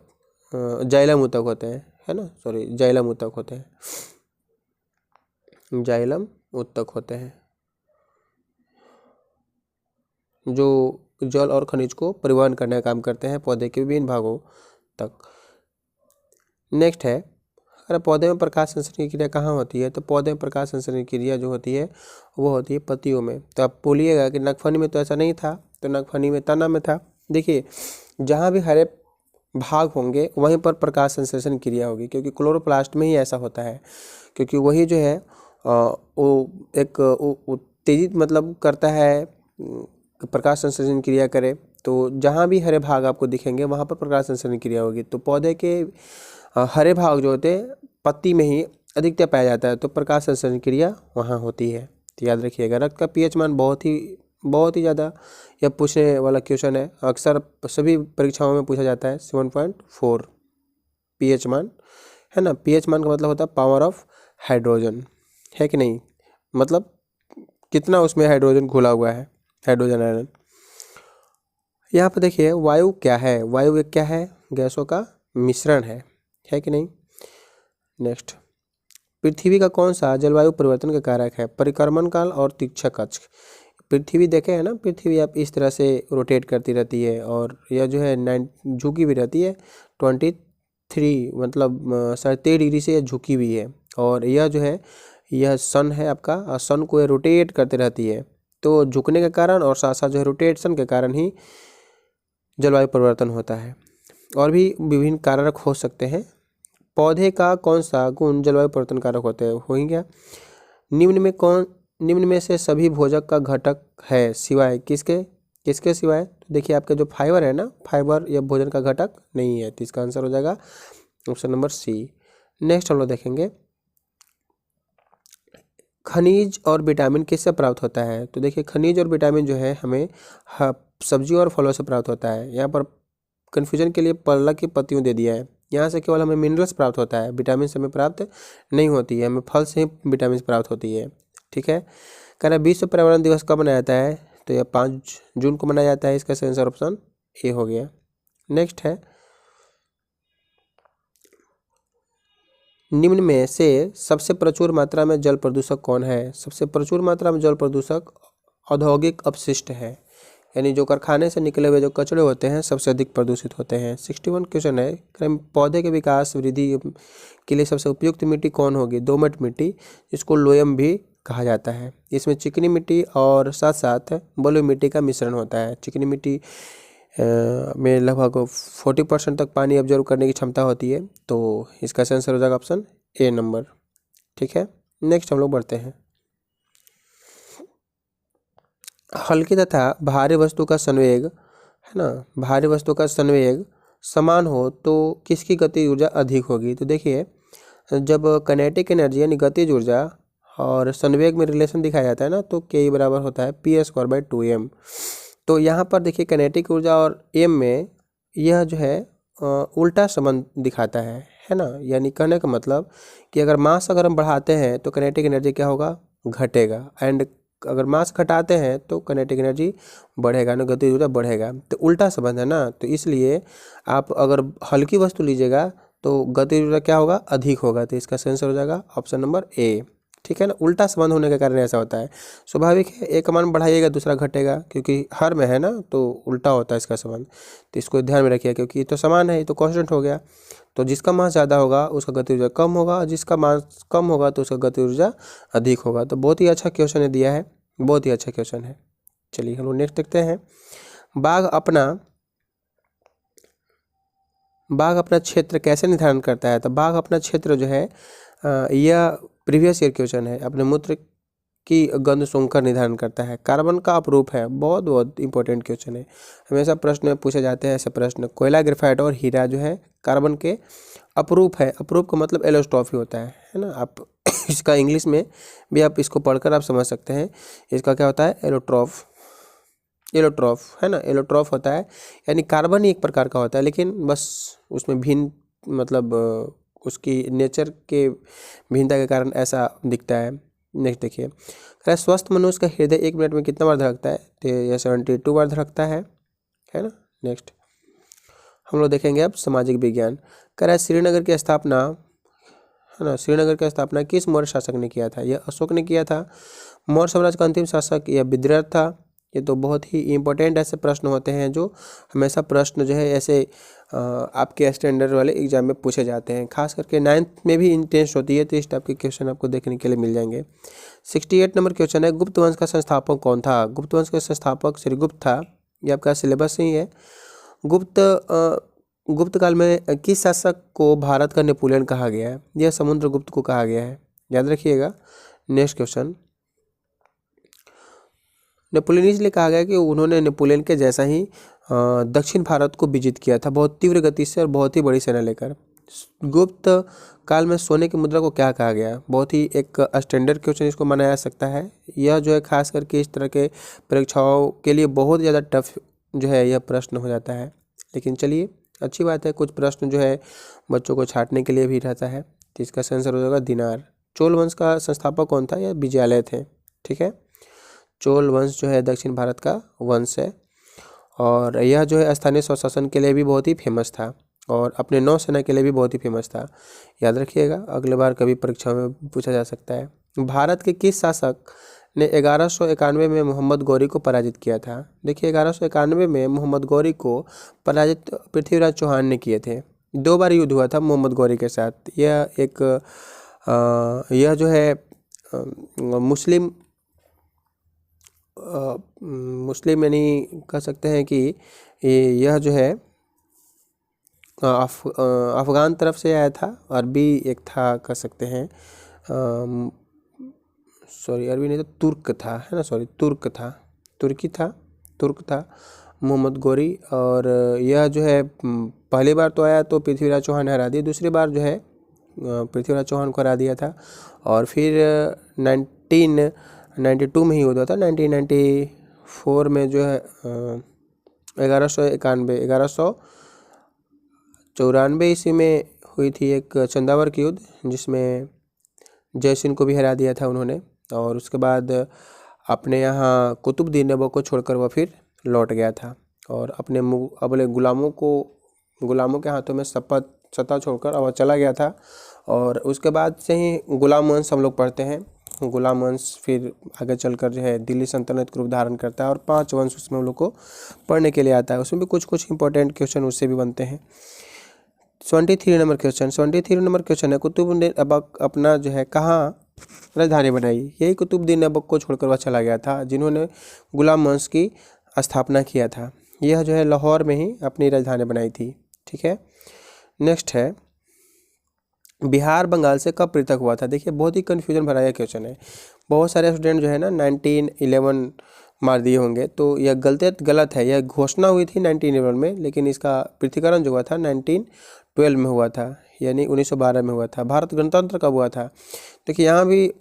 जाइलम ऊतक होते हैं, है ना, सॉरी जाइलम ऊतक होते हैं, जाइलम ऊतक होते हैं, जो जल और खनिज को परिवहन करने का काम करते हैं पौधे के विभिन्न भागों तक। नेक्स्ट है, अगर पौधे में प्रकाश संश्लेषण की क्रिया कहाँ होती है, तो पौधे में प्रकाश संश्लेषण की क्रिया जो होती है वो होती है पत्तियों में। तो आप बोलिएगा कि नगफनी में तो ऐसा नहीं था, तो नगफनी में तना में था। देखिए, जहाँ भी हरे भाग होंगे वहीं पर प्रकाश संश्लेषण क्रिया होगी, क्योंकि क्लोरोप्लास्ट में ही ऐसा होता है, क्योंकि वही जो है वो एक उत्तेजित मतलब करता है प्रकाश संश्लेषण क्रिया करे, तो जहाँ भी हरे भाग आपको दिखेंगे वहाँ पर प्रकाश संश्लेषण क्रिया होगी। तो पौधे के हरे भाग जो होते हैं पत्ती में ही अधिकतर पाया जाता है, तो प्रकाश संश्लेषण क्रिया वहाँ होती है। तो याद रखिएगा, रक्त का पीएच मान बहुत ही ज़्यादा यह पूछने वाला क्वेश्चन है, अक्सर सभी परीक्षाओं में पूछा जाता है। 7.4 पीएच मान है ना, पीएच मान का मतलब होता है पावर ऑफ हाइड्रोजन, है कि नहीं, मतलब कितना उसमें हाइड्रोजन घुला हुआ है, हाइड्रोजन आयन। यहाँ पर देखिए, वायु क्या है, वायु एक क्या है, गैसों का मिश्रण है, है कि नहीं। नेक्स्ट, पृथ्वी का कौन सा जलवायु परिवर्तन का कारक है? परिक्रमण काल और तीक्षक अक्ष। पृथ्वी देखे है ना, पृथ्वी आप इस तरह से रोटेट करती रहती है और यह जो है 9 झुकी भी रहती है, 23 मतलब 23.5 से यह झुकी हुई है। और यह जो है यह सन है आपका, और सन को रोटेट करते रहती है। तो झुकने के कारण और साथ साथ जो है रोटेशन के कारण ही जलवायु परिवर्तन होता है। और भी विभिन्न कारक हो सकते हैं। पौधे का कौन सा गुण जलवायु परिवर्तन कारक होते हैं? हो ही गया। निम्न में से सभी भोजक का घटक है सिवाय किसके? किसके सिवाय? तो देखिए आपके जो फाइबर है ना, फाइबर यह भोजन का घटक नहीं है, तो इसका आंसर हो जाएगा ऑप्शन नंबर सी। नेक्स्ट हम लोग देखेंगे, खनिज और विटामिन किससे प्राप्त होता है? तो देखिए खनिज और विटामिन जो है हमें सब्जियों और फलों से प्राप्त होता है। यहाँ पर कन्फ्यूजन के लिए पालक की पत्तियों दे दिया है। यहाँ से केवल हमें मिनरल्स प्राप्त होता है, विटामिन से हमें प्राप्त नहीं होती है, हमें फल से ही विटामिन प्राप्त होती है। ठीक है। कह रहा है विश्व पर्यावरण दिवस कब मनाया जाता है? तो यह 5 जून को मनाया जाता है। इसका सही आंसर ऑप्शन ए हो गया। नेक्स्ट है, निम्न में से सबसे प्रचुर मात्रा में जल प्रदूषक कौन है? सबसे प्रचुर मात्रा में जल प्रदूषक औद्योगिक अपशिष्ट है, यानी जो कारखाने से निकले हुए जो कचरे होते हैं सबसे अधिक प्रदूषित होते हैं। 61 क्वेश्चन है, पौधे के विकास वृद्धि के लिए सबसे उपयुक्त मिट्टी कौन होगी? दोमट मिट्टी, जिसको लोयम भी कहा जाता है। इसमें चिकनी मिट्टी और साथ साथ बलुई मिट्टी का मिश्रण होता है। चिकनी मिट्टी में लगभग 40% तक पानी ऑब्जर्व करने की क्षमता होती है, तो इसका आंसर हो जाएगा ऑप्शन ए नंबर। ठीक है। नेक्स्ट हम लोग बढ़ते हैं, हल्की तथा भारी वस्तु का संवेग है ना, भारी वस्तु का संवेग समान हो तो किसकी गति ऊर्जा अधिक होगी? तो देखिए जब काइनेटिक एनर्जी यानी गतिज ऊर्जा और संवेग में रिलेशन दिखाया जाता है ना, तो के बराबर होता है p²/2m। तो यहाँ पर देखिए काइनेटिक ऊर्जा और एम में यह जो है उल्टा संबंध दिखाता है ना। यानी कहने का मतलब कि अगर मास अगर हम बढ़ाते हैं तो काइनेटिक एनर्जी क्या होगा? घटेगा। एंड अगर मास घटाते हैं तो काइनेटिक एनर्जी बढ़ेगा ना, गतिज ऊर्जा बढ़ेगा। तो उल्टा संबंध है ना, तो इसलिए आप अगर हल्की वस्तु लीजिएगा तो गतिज ऊर्जा क्या होगा? अधिक होगा। तो इसका आंसर हो जाएगा ऑप्शन नंबर ए। ठीक है ना, उल्टा संबंध होने के कारण ऐसा होता है। स्वाभाविक है, एक का मान बढ़ाइएगा दूसरा घटेगा, क्योंकि हर में है ना, तो उल्टा होता है इसका संबंध। तो इसको ध्यान में रखिए, क्योंकि तो समान है, ये तो कांस्टेंट हो गया। तो जिसका मास ज़्यादा होगा उसका गति ऊर्जा कम होगा, जिसका मास कम होगा तो उसका गति ऊर्जा अधिक होगा। तो बहुत ही अच्छा क्वेश्चन दिया है, बहुत ही अच्छा क्वेश्चन है। चलिए हम लोग नेक्स्ट देखते हैं, बाघ अपना क्षेत्र कैसे निर्धारण करता है? तो बाघ अपना क्षेत्र जो है यह प्रीवियस ईयर क्वेश्चन है, अपने मूत्र की गंध सूंघकर निर्धारण करता है। कार्बन का अपरूप है, बहुत बहुत इंपॉर्टेंट क्वेश्चन है, हमेशा प्रश्न में पूछे जाते हैं ऐसे प्रश्न। कोयला, ग्रेफाइट और हीरा जो है कार्बन के अपरूप है। अपरूप का मतलब एलोस्ट्रॉफी होता है ना। आप इसका इंग्लिश में भी आप इसको पढ़कर आप समझ सकते हैं। इसका क्या होता है? एलोट्रॉफ है ना, एलोट्रॉफ होता है, यानी कार्बन ही एक प्रकार का होता है, लेकिन बस उसमें भिन्न मतलब उसकी नेचर के भिन्नता के कारण ऐसा दिखता है। नेक्स्ट देखिए, स्वस्थ मनुष्य का हृदय 1 मिनट में कितना बार धड़कता है? तो यह 72 बार धड़कता है ना। नेक्स्ट हम लोग देखेंगे अब सामाजिक विज्ञान। कह रहा है श्रीनगर की स्थापना है ना, श्रीनगर की स्थापना किस मौर्य शासक ने किया था? यह अशोक ने किया था। मौर्य साम्राज्य का अंतिम शासक यह विद्युत था। ये तो बहुत ही इंपॉर्टेंट ऐसे प्रश्न होते हैं जो हमेशा प्रश्न जो है ऐसे आपके स्टैंडर्ड वाले एग्जाम में पूछे जाते हैं, खास करके 9th में भी इंटेंस होती है, तो इस टाइप के क्वेश्चन आपको देखने के लिए मिल जाएंगे। 68 नंबर क्वेश्चन है, गुप्त वंश का संस्थापक कौन था? गुप्त वंश का संस्थापक श्रीगुप्त था। ये आपका सिलेबस ही है। गुप्त काल में किस शासक को भारत का नेपोलियन कहा गया है? यह समुद्रगुप्त को कहा गया है, याद रखिएगा। नेक्स्ट क्वेश्चन, नेपोलियन इसलिए कहा गया कि उन्होंने नेपोलियन के जैसा ही दक्षिण भारत को विजित किया था, बहुत तीव्र गति से और बहुत ही बड़ी सेना लेकर। गुप्त काल में सोने की मुद्रा को क्या कहा गया? बहुत ही एक स्टैंडर्ड क्वेश्चन इसको बनाया जा सकता है। यह जो है खास करके इस तरह के परीक्षाओं के लिए बहुत ज़्यादा टफ जो है यह प्रश्न हो जाता है, लेकिन चलिए अच्छी बात है, कुछ प्रश्न जो है बच्चों को छांटने के लिए भी रहता है। तो इसका आंसर हो जाएगा दिनार। चोल वंश का संस्थापक कौन था? यह विजयालय थे। ठीक है, चोल वंश जो है दक्षिण भारत का वंश है, और यह जो है स्थानीय स्वशासन के लिए भी बहुत ही फेमस था। और अपने नौसेना के लिए भी बहुत ही फेमस था। याद रखिएगा, अगले बार कभी परीक्षा में पूछा जा सकता है। भारत के किस शासक ने 1191 में मोहम्मद गौरी को पराजित किया था? देखिए 1191 में मोहम्मद गौरी को पराजित पृथ्वीराज चौहान ने किए थे। 2 बार युद्ध हुआ था मोहम्मद गौरी के साथ। यह जो है मुस्लिम यानी कह सकते हैं कि यह जो है अफ़गान तरफ से आया था। अरबी एक था, कह सकते हैं सॉरी अरबी नहीं तो तुर्क था, है ना, सॉरी तुर्क था मोहम्मद गौरी। और यह जो है पहली बार तो आया तो पृथ्वीराज चौहान ने हरा दिया, दूसरी बार जो है पृथ्वीराज चौहान को हरा दिया था। और फिर 1992 में ही हुआ था। 1994 में जो है 1194 ईस्वी में हुई थी एक चंदावर की युद्ध, जिसमें जयसिंह को भी हरा दिया था उन्होंने। और उसके बाद अपने यहाँ कुतुबुद्दीन ऐबक को छोड़कर वह फिर लौट गया था और अपने गुलामों के हाथों में सत्ता छोड़कर वह चला गया था। और उसके बाद से ही गुलाम वंश हम लोग पढ़ते हैं। गुलाम वंश फिर आगे चलकर जो है दिल्ली सल्तनत का रूप धारण करता है और 5 वंश उसमें हम लोग को पढ़ने के लिए आता है। उसमें भी कुछ इंपॉर्टेंट क्वेश्चन उससे भी बनते हैं। 73 नंबर क्वेश्चन है, कुतुबुद्दीन ऐबक अपना जो है कहाँ राजधानी बनाई? यही कुतुबुद्दीन ऐबक को छोड़कर वह चला गया था, जिन्होंने गुलाम वंश की स्थापना किया था। यह जो है लाहौर में ही अपनी राजधानी बनाई थी। ठीक है, नेक्स्ट है, बिहार बंगाल से कब पृथक हुआ था? देखिए बहुत ही कन्फ्यूजन भरा यह क्वेश्चन है। बहुत सारे स्टूडेंट जो है ना 1911 मार दिए होंगे, तो यह गलत है। यह घोषणा हुई थी 1911 में, लेकिन इसका पृथक्करण जो हुआ था 1912 में हुआ था, यानी 1912 में हुआ था। भारत गणतंत्र कब हुआ था? देखिए यहाँ भी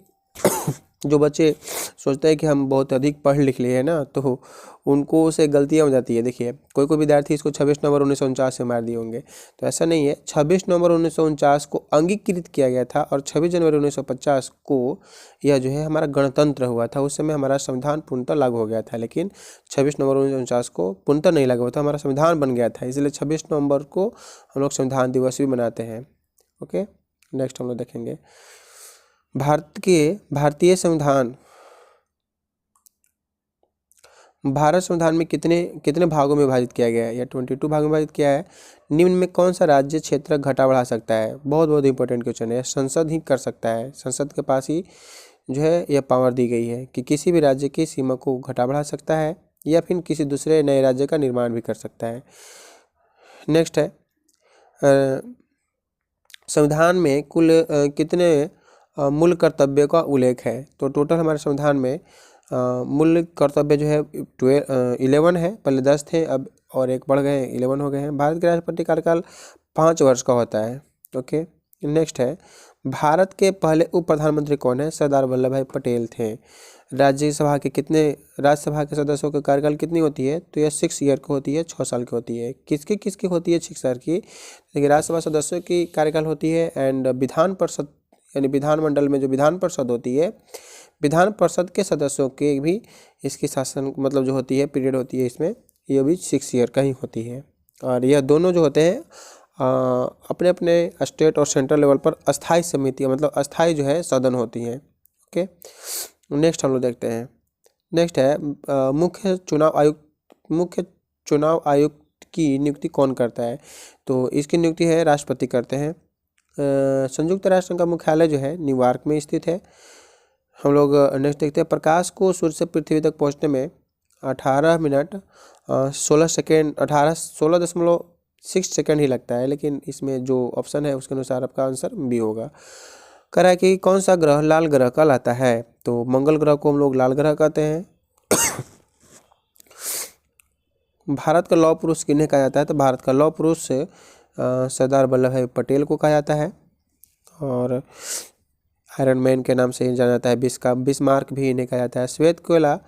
जो बच्चे सोचते हैं कि हम बहुत अधिक पढ़ लिख लिए हैं ना, तो उनको से गलतियाँ हो जाती है। देखिए कोई विद्यार्थी इसको 26 नवंबर 1949 से मार दिए होंगे, तो ऐसा नहीं है। 26 नवंबर 1949 को अंगीकृत किया गया था और 26 जनवरी 1950 को यह जो है हमारा गणतंत्र हुआ था। उस समय हमारा संविधान पूर्णतः लागू हो गया था, लेकिन 26 नवंबर 1949 को पूर्णतः नहीं लागू हुआ था, हमारा संविधान बन गया था। इसलिए 26 नवंबर को हम लोग संविधान दिवस भी मनाते हैं। ओके, नेक्स्ट हम लोग देखेंगे भारतीय भारत संविधान में कितने भागों में विभाजित किया गया है? या 22 भागों में विभाजित किया है। निम्न में कौन सा राज्य क्षेत्र घटा बढ़ा सकता है? बहुत इंपॉर्टेंट क्वेश्चन है। संसद ही कर सकता है, संसद के पास ही जो है यह पावर दी गई है कि किसी भी राज्य की सीमा को घटा बढ़ा सकता है या फिर किसी दूसरे नए राज्य का निर्माण भी कर सकता है। नेक्स्ट है, संविधान में कुल कितने मूल कर्तव्य का उल्लेख है? तो टोटल हमारे संविधान में मूल कर्तव्य जो है 11 है। पहले 10 थे, अब और एक बढ़ गए, 11 हो गए हैं। भारत के राष्ट्रपति कार्यकाल 5 वर्ष का होता है। ओके, नेक्स्ट है, भारत के पहले उप प्रधानमंत्री कौन है? सरदार वल्लभ भाई पटेल थे। राज्यसभा के सदस्यों का कार्यकाल कितनी होती है? तो यह 6 ईयर की होती है, 6 साल की होती है। किसकी होती है 6 साल की? देखिए राज्यसभा सदस्यों की कार्यकाल होती है एंड विधान परिषद यानी विधानमंडल में जो विधान परिषद होती है, विधान परिषद के सदस्यों के भी इसकी शासन मतलब जो होती है पीरियड होती है, इसमें यह भी 6 ईयर का ही होती है। और यह दोनों जो होते हैं अपने अपने स्टेट और सेंट्रल लेवल पर अस्थाई समिति मतलब अस्थाई जो है सदन होती हैं। ओके, नेक्स्ट हम लोग देखते हैं। नेक्स्ट है, मुख्य चुनाव आयुक्त की नियुक्ति कौन करता है? तो इसकी नियुक्ति है राष्ट्रपति करते हैं। संयुक्त राष्ट्र का मुख्यालय जो है न्यूयॉर्क में स्थित है। हम लोग नेक्स्ट देखते हैं, प्रकाश को सूर्य से पृथ्वी तक पहुंचने में 18 मिनट 16 सेकेंड 16.6 सेकेंड ही लगता है, लेकिन इसमें जो ऑप्शन है उसके अनुसार आपका आंसर बी होगा। कह रहा है कि कौन सा ग्रह लाल ग्रह कहलाता है? तो मंगल ग्रह को हम लोग लाल ग्रह कहते हैं। भारत का लौह पुरुष किन्हें कहा जाता है? तो भारत का लौह पुरुष सरदार वल्लभ भाई पटेल को कहा जाता है और आयरन मैन के नाम से ही जाना जाता है। बिस्मार्क भी इन्हें कहा जाता है। श्वेत कोयला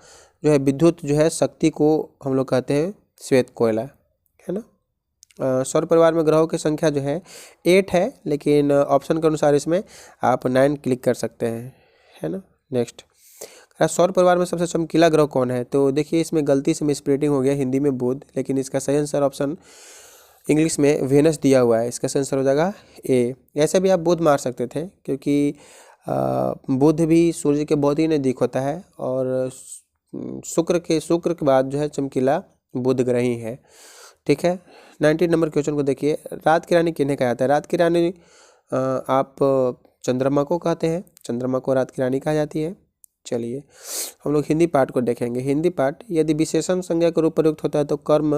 जो है विद्युत जो है शक्ति को हम लोग कहते हैं श्वेत कोयला, है ना। सौर परिवार में ग्रहों की संख्या जो है 8 है, लेकिन ऑप्शन के अनुसार इसमें आप 9 क्लिक कर सकते हैं, है ना। नेक्स्ट, सौर परिवार में सबसे चमकीला ग्रह कौन है? तो देखिए इसमें गलती से मिसप्रिंटिंग हो गया, हिंदी में बुध, लेकिन इसका सही आंसर ऑप्शन इंग्लिश में वेनस दिया हुआ है, इसका आंसर हो जाएगा ए। ऐसे भी आप बुध मार सकते थे, क्योंकि बुध भी सूर्य के बहुत ही नज़दीक होता है, और शुक्र के बाद जो है चमकीला बुध ग्रह ही है। ठीक है, 19 नंबर क्वेश्चन को देखिए। रात की रानी किन्हें कहा जाता है? रात की रानी आप चंद्रमा को कहते हैं, चंद्रमा को रात की रानी कहा जाती है। चलिए हम लोग हिंदी पार्ट को देखेंगे। हिंदी पार्ट, यदि विशेषण संज्ञा के रूप प्रयुक्त होता है तो कर्म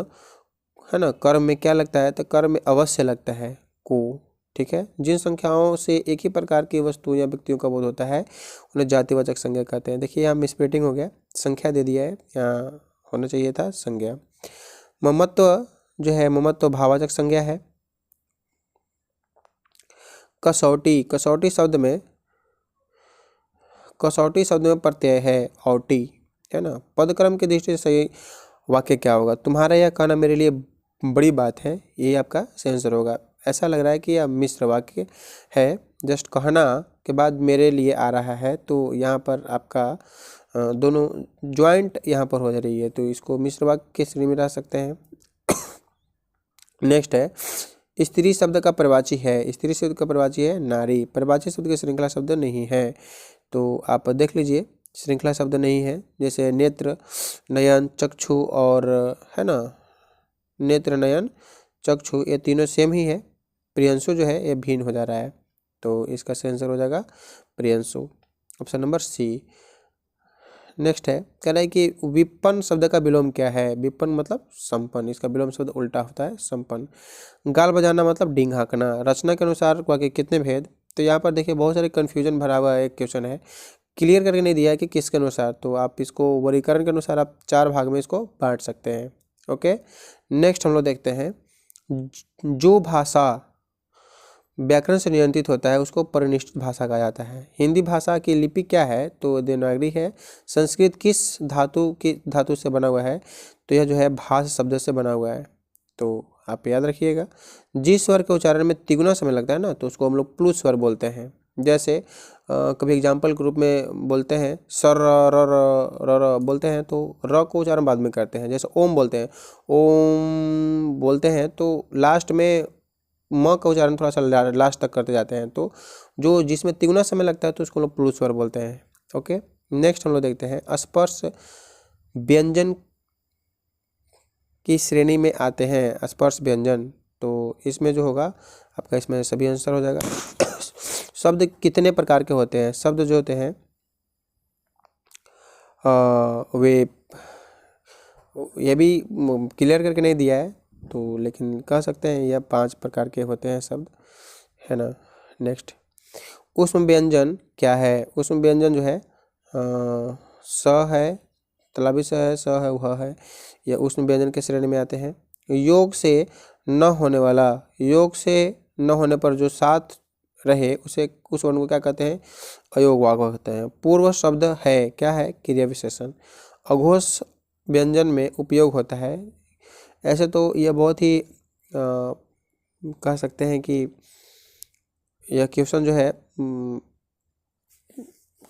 है ना, कर्म में क्या लगता है? तो कर्म में अवश्य लगता है को। ठीक है, जिन संख्याओं से एक ही प्रकार की वस्तु या व्यक्तियों का बोध होता है उन्हें जातिवाचक संज्ञा कहते हैं। देखिए यहाँ मिसप्रिंटिंग हो गया, संख्या दे दिया है, यहाँ होना चाहिए था संज्ञा। ममत्व जो है, ममत्व भाववाचक संज्ञा है। कसौटी, कसौटी शब्द में प्रत्यय है औटी, है ना। पदक्रम की दृष्टि से सही वाक्य क्या होगा? तुम्हारा यह कहना मेरे लिए बड़ी बात है, ये आपका सही आंसर होगा। ऐसा लग रहा है कि यह मिश्र वाक्य है, जस्ट कहना के बाद मेरे लिए आ रहा है, तो यहाँ पर आपका दोनों ज्वाइंट यहाँ पर हो जा रही है, तो इसको मिश्र वाक्य की श्रेणी में रख सकते हैं। नेक्स्ट है, स्त्री शब्द का प्रवाची है। स्त्री शब्द का प्रवाची है नारी। प्रवाची शब्द के श्रृंखला शब्द नहीं है, तो आप देख लीजिए श्रृंखला शब्द नहीं है। जैसे नेत्र, नयन, चक्षु और है ना, नेत्र, नयन, चक्षु ये तीनों सेम ही है। प्रियंशु जो है ये भिन्न हो जा रहा है, तो इसका सही आंसर हो जाएगा Priyanshu, option number C. Next है, कह रहा है कि विपन्न शब्द का विलोम क्या है? विपन्न मतलब संपन्न, इसका विलोम शब्द उल्टा होता है संपन्न। गाल बजाना मतलब डींग हाँकना। रचना के अनुसार वाक्य कितने भेद? तो यहाँ पर देखिए बहुत सारे कन्फ्यूजन भरा हुआ एक क्वेश्चन है, क्लियर करके नहीं दिया है कि किसके अनुसार, तो आप इसको वर्गीकरण के अनुसार आप 4 भाग में इसको बांट सकते हैं। ओके, नेक्स्ट हम लोग देखते हैं, जो भाषा व्याकरण से नियंत्रित होता है उसको परिनिष्ठित भाषा कहा जाता है। हिंदी भाषा की लिपि क्या है? तो देवनागरी है। संस्कृत किस धातु से बना हुआ है? तो यह जो है भाष शब्द से बना हुआ है, तो आप याद रखिएगा। जिस स्वर के उच्चारण में तिगुना समय लगता है ना, तो उसको हम लोग प्लुत स्वर बोलते हैं। जैसे कभी एग्जाम्पल के रूप में बोलते हैं सर र बोलते हैं, तो र को उच्चारण बाद में करते हैं। जैसे ओम बोलते हैं, ओम बोलते हैं, तो लास्ट में म का उच्चारण थोड़ा सा लास्ट तक करते जाते हैं, तो जो जिसमें तिगुना समय लगता है तो उसको लोग प्लुत स्वर बोलते हैं। ओके, नेक्स्ट हम लोग देखते हैं, स्पर्श व्यंजन की श्रेणी में आते हैं। स्पर्श व्यंजन, तो इसमें जो होगा आपका, इसमें सभी आंसर हो जाएगा। शब्द कितने प्रकार के होते हैं? शब्द जो होते हैं वे, ये भी क्लियर करके नहीं दिया है, तो लेकिन कह सकते हैं यह 5 प्रकार के होते हैं शब्द, है ना। नेक्स्ट, ऊष्म व्यंजन क्या है? ऊष्म व्यंजन जो है स है, तलाबी स है, स है, वह है, यह ऊष्म व्यंजन के श्रेणी में आते हैं। योग से न होने वाला, योग से न होने पर जो साथ रहे उसे, उस वर्ण को क्या कहते हैं? अयोग वाक कहते हैं। पूर्व शब्द है, क्या है? क्रिया विशेषण। अघोष व्यंजन में उपयोग होता है। ऐसे तो यह बहुत ही कह सकते हैं कि यह क्वेश्चन जो है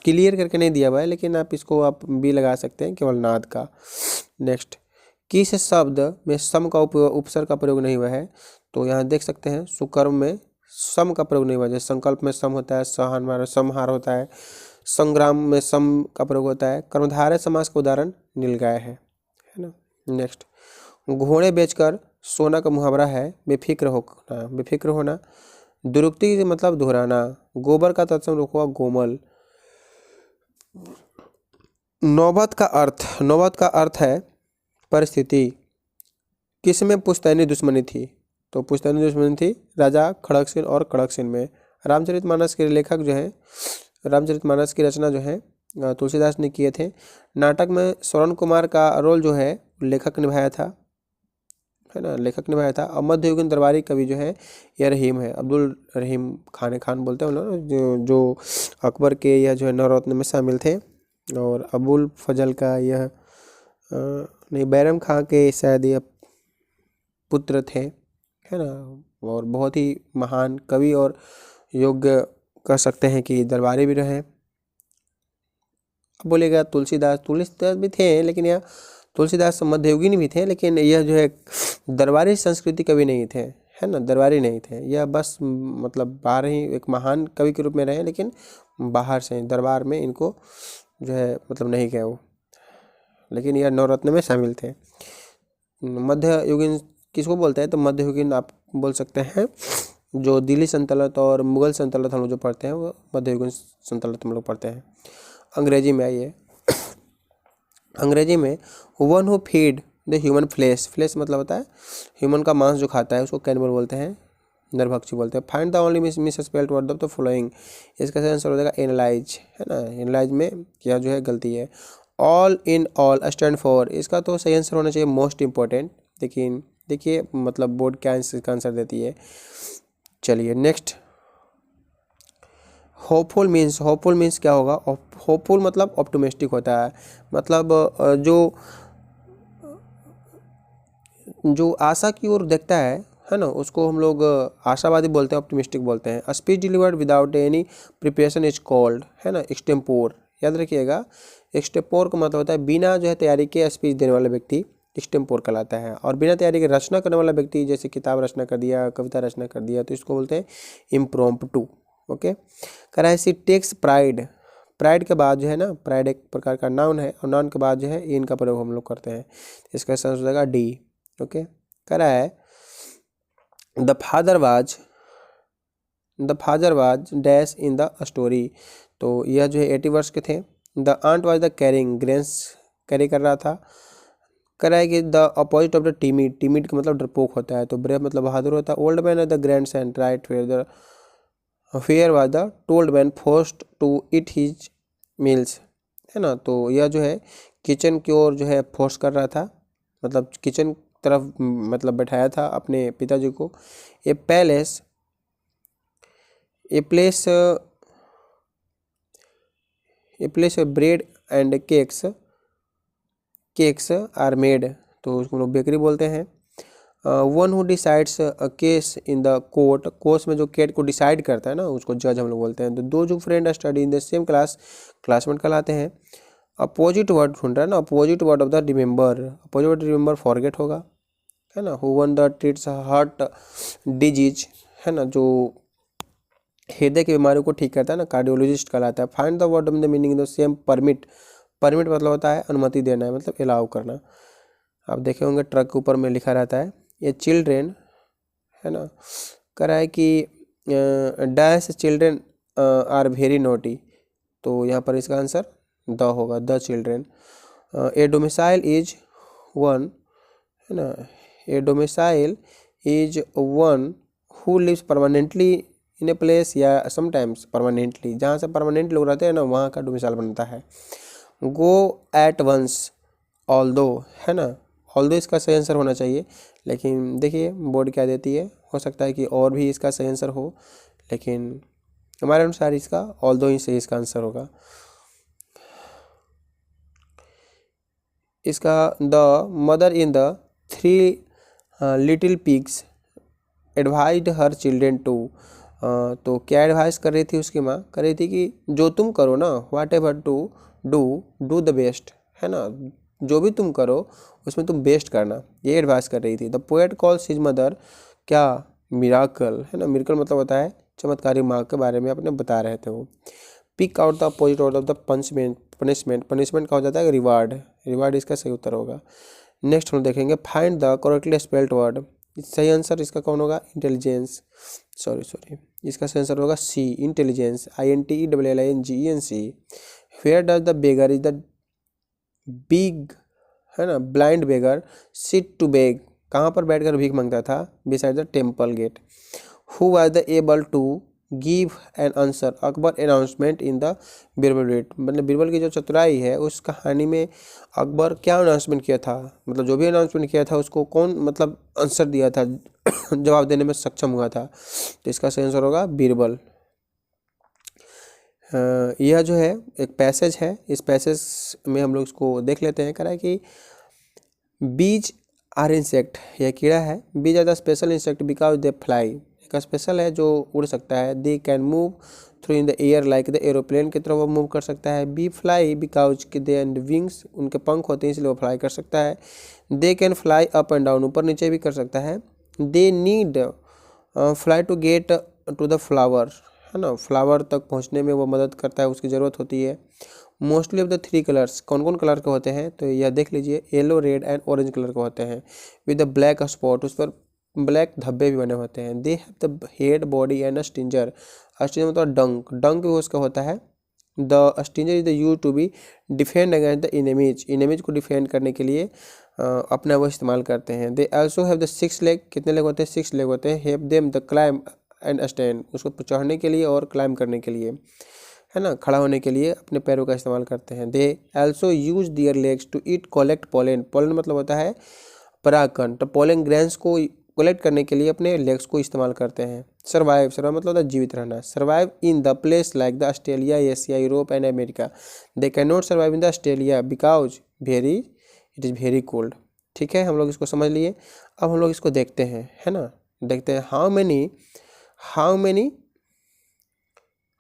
क्लियर करके नहीं दिया हुआ है, लेकिन आप इसको आप भी लगा सकते हैं केवल नाद का। नेक्स्ट, किस शब्द में सम का उपसर्ग का प्रयोग नहीं हुआ है? तो यहाँ देख सकते हैं सुकर्म में सम का प्रयोग नहीं हुआ। जैसे संकल्प में सम होता है, समहार होता है, संग्राम में सम का प्रयोग होता है। कर्मधारय समास का उदाहरण नीलगाय है ना। नेक्स्ट, घोड़े बेचकर सोना का मुहावरा है बेफिक्र होना। दुरुक्ति मतलब दोहराना। गोबर का तत्सम रूप हुआ गोमल। नौबत का अर्थ है परिस्थिति। किसमें पुश्तैनी दुश्मनी थी? तो पुश्तैनी दुश्मनी थी राजा खड़गसिंह और कड़कसिंह में। रामचरितमानस के लेखक जो है, रामचरितमानस की रचना जो है तुलसीदास ने किए थे। नाटक में स्वर्ण कुमार का रोल जो है लेखक निभाया था, है ना, लेखक निभाया था। और मध्ययुगीन दरबारी कवि जो है यह रहीम है, अब्दुल रहीम खान बोलते हैं लोग, जो अकबर के यह जो है नवरत्न में शामिल थे। और अबुल फजल का यह नहीं, बैरम खां के शायद यह पुत्र थे, है ना। और बहुत ही महान कवि और योग्य कह सकते हैं कि दरबारी भी रहे। अब बोलेगा तुलसीदास भी थे, लेकिन यह तुलसीदास मध्ययुगीन भी थे, लेकिन यह जो है दरबारी संस्कृति कवि नहीं थे, है ना, दरबारी नहीं थे, यह बस मतलब बाहर ही एक महान कवि के रूप में रहे, लेकिन बाहर से दरबार में इनको जो है मतलब नहीं गए वो, लेकिन यह नवरत्न में शामिल थे। मध्ययुगीन किसको बोलते हैं, तो मध्ययुगीन आप बोल सकते हैं जो दिल्ली सल्तनत और मुगल सल्तनत हम लोग जो पढ़ते हैं वो मध्ययुगीन सल्तनत हम लोग पढ़ते हैं। अंग्रेजी में आइए, अंग्रेजी में one who feed the human flesh, flesh मतलब होता है ह्यूमन का मांस जो खाता है उसको कैनिबल बोलते हैं, नरभक्षी बोलते हैं। Find the only miss spelled word of the following, इसका सही आंसर हो जाएगा एनालाइज, है ना, एनालाइज में क्या जो है गलती है। All in all stand for, इसका तो सही आंसर होना चाहिए मोस्ट इंपॉर्टेंट, लेकिन देखिए मतलब बोर्ड क्या इसका आंसर देती है। चलिए next, hopeful means, hopeful means क्या होगा, होपफुल मतलब ऑप्टिमिस्टिक होता है, मतलब जो आशा की ओर देखता है ना, उसको हम लोग आशावादी बोलते हैं, ऑप्टिमिस्टिक बोलते हैं। Speech delivered without any preparation is called, है ना, एक्सटेम्पोर, याद रखिएगा, एक्सटेम्पोर का मतलब होता है बिना जो है तैयारी के स्पीच देने वाला व्यक्ति एक्सटेम्पोर कहलाता है, और बिना तैयारी के रचना करने वाला व्यक्ति, जैसे किताब रचना कर दिया, कविता रचना कर दिया, तो इसको बोलते हैं इम्प्रॉम्प्टू। ओके, करा सी टेक्स प्राइड, प्राइड के बाद जो है ना, प्राइड एक प्रकार का नाउन है, और नाउन के बाद जो है इन का प्रयोग हम लोग करते हैं, इसका आंसर हो जाएगा डी। ओके, करा है the father was dash in the story, तो यह जो है 80 वर्ष के थे। The ant was the carrying, grains carry कर रहा था। करा है कि the opposite of the timid, timid का मतलब डरपोक होता है, तो ब्रेव मतलब बहादुर होता है। Old man the grandson right fair was the told man forced to eat his meals, है ना, तो यह जो है किचन की ओर जो है फोर्स कर रहा था, मतलब किचन तरफ मतलब बैठाया था अपने पिताजी को। A palace, a place bread and cakes are made, तो उसको लोग बेकरी बोलते हैं। One who decides a case in the court, court में जो केस को डिसाइड करता है ना उसको जज हम लोग बोलते हैं। तो दो जो friend study in the same class, classmate कहलाते हैं। अपोजिट वर्ड ढूंढ रहा है ना, opposite word of the remember, opposite word remember forget होगा, है ना। Who one the treats heart disease, है ना, जो हृदय की बीमारी को ठीक करता है ना, कार्डियोलॉजिस्ट कहलाता है। Find the word of the meaning in the same permit, permit मतलब होता है अनुमति देना है, मतलब अलाउ करना। आप देखे होंगे ट्रक के ऊपर में लिखा रहता है ये चिल्ड्रेन, है ना, करा है कि dash children are very naughty, तो यहाँ पर इसका आंसर द होगा, the children. A domicile is one, है ना, a domicile is one who lives permanently in a place या समटाइम्स परमानेंटली, जहाँ से परमानेंट लोग रहते हैं ना वहाँ का डोमिसाइल बनता है। गो एट वंस ऑल्दो, है ना, ऑल्दो इसका सही आंसर होना चाहिए, लेकिन देखिए बोर्ड क्या देती है, हो सकता है कि और भी इसका सही आंसर हो, लेकिन हमारे अनुसार इसका ऑल्दो ही सही इसका आंसर होगा। इसका the mother in the three little pigs advised her children to, तो क्या एडवाइस कर रही थी उसकी माँ, कर रही थी कि जो तुम करो ना, whatever to do the best, है ना, जो भी तुम करो उसमें तुम बेस्ट करना, ये एडवाइस कर रही थी। The poet calls his mother क्या मिराकल, है ना, मिराकल मतलब होता है चमत्कारी माँ के बारे में अपने बता रहे थे वो। Pick out the opposite of the punishment, punishment का हो जाता है रिवार्ड, रिवार्ड इसका सही उत्तर होगा। नेक्स्ट हम देखेंगे find the correctly spelled word, सही आंसर इसका कौन होगा, इंटेलिजेंस, सॉरी इसका सही आंसर होगा C, intelligence, INTELLIGENCE। Where does the beggar is the big, है ना, blind beggar sit to beg, कहाँ पर बैठकर भीख मांगता था, beside the temple gate. Who was the able to give an answer, Akbar announcement in the Birbal rate, मतलब बीरबल की जो चतुराई है उस कहानी में अकबर क्या अनाउंसमेंट किया था, मतलब जो भी अनाउंसमेंट किया था उसको कौन मतलब आंसर दिया था जवाब देने में सक्षम हुआ था, तो इसका सही आंसर होगा बीरबल। यह जो है एक पैसेज है, इस पैसेज में हम लोग इसको देख लेते हैं। कह रहा है कि बीज आर इंसेक्ट, यह कीड़ा है, bees are the special insect because they fly, एक स्पेशल है जो उड़ सकता है। They can move through in the air like the aeroplane की तरह वो मूव कर सकता है। बी फ्लाई बिकॉज के दे एंड विंग्स, उनके पंख होते हैं इसलिए वो फ्लाई कर सकता है। They can fly up and down, ऊपर नीचे भी कर सकता है। They need fly to get to the flower, है ना, फ्लावर तक पहुंचने में वो मदद करता है, उसकी ज़रूरत होती है। Mostly of the three colours, कौन कौन कलर के होते हैं तो यह देख लीजिए, yellow red and orange colour के होते हैं। विद द ब्लैक स्पॉट, उस पर ब्लैक धब्बे भी बने होते हैं। They have the head body and stinger, stinger मतलब डंक, डंक भी उसका होता है। The stinger is the use to be defend against the enemies, enemies को डिफेंड करने के लिए अपना वो इस्तेमाल करते हैं। They also have the 6 leg, कितने लेग होते हैं, 6 लेग होते हैं। Have them the climb and stand, उसको चढ़ने के लिए और क्लाइम करने के लिए, है ना, खड़ा होने के लिए अपने पैरों का इस्तेमाल करते हैं। They also use their legs to eat collect pollen, pollen मतलब होता है परागकण, तो पोलन ग्रेन्स को कलेक्ट करने के लिए अपने लेग्स को इस्तेमाल करते हैं। सर्वाइव, सर्वाइव मतलब होता है जीवित रहना। Survive in the place like the Australia, Asia, Europe and America. They can not survive in the Australia because very it is very cold. ठीक है, हम लोग इसको समझ लिए। अब हम लोग इसको देखते हैं, है ना, देखते हैं।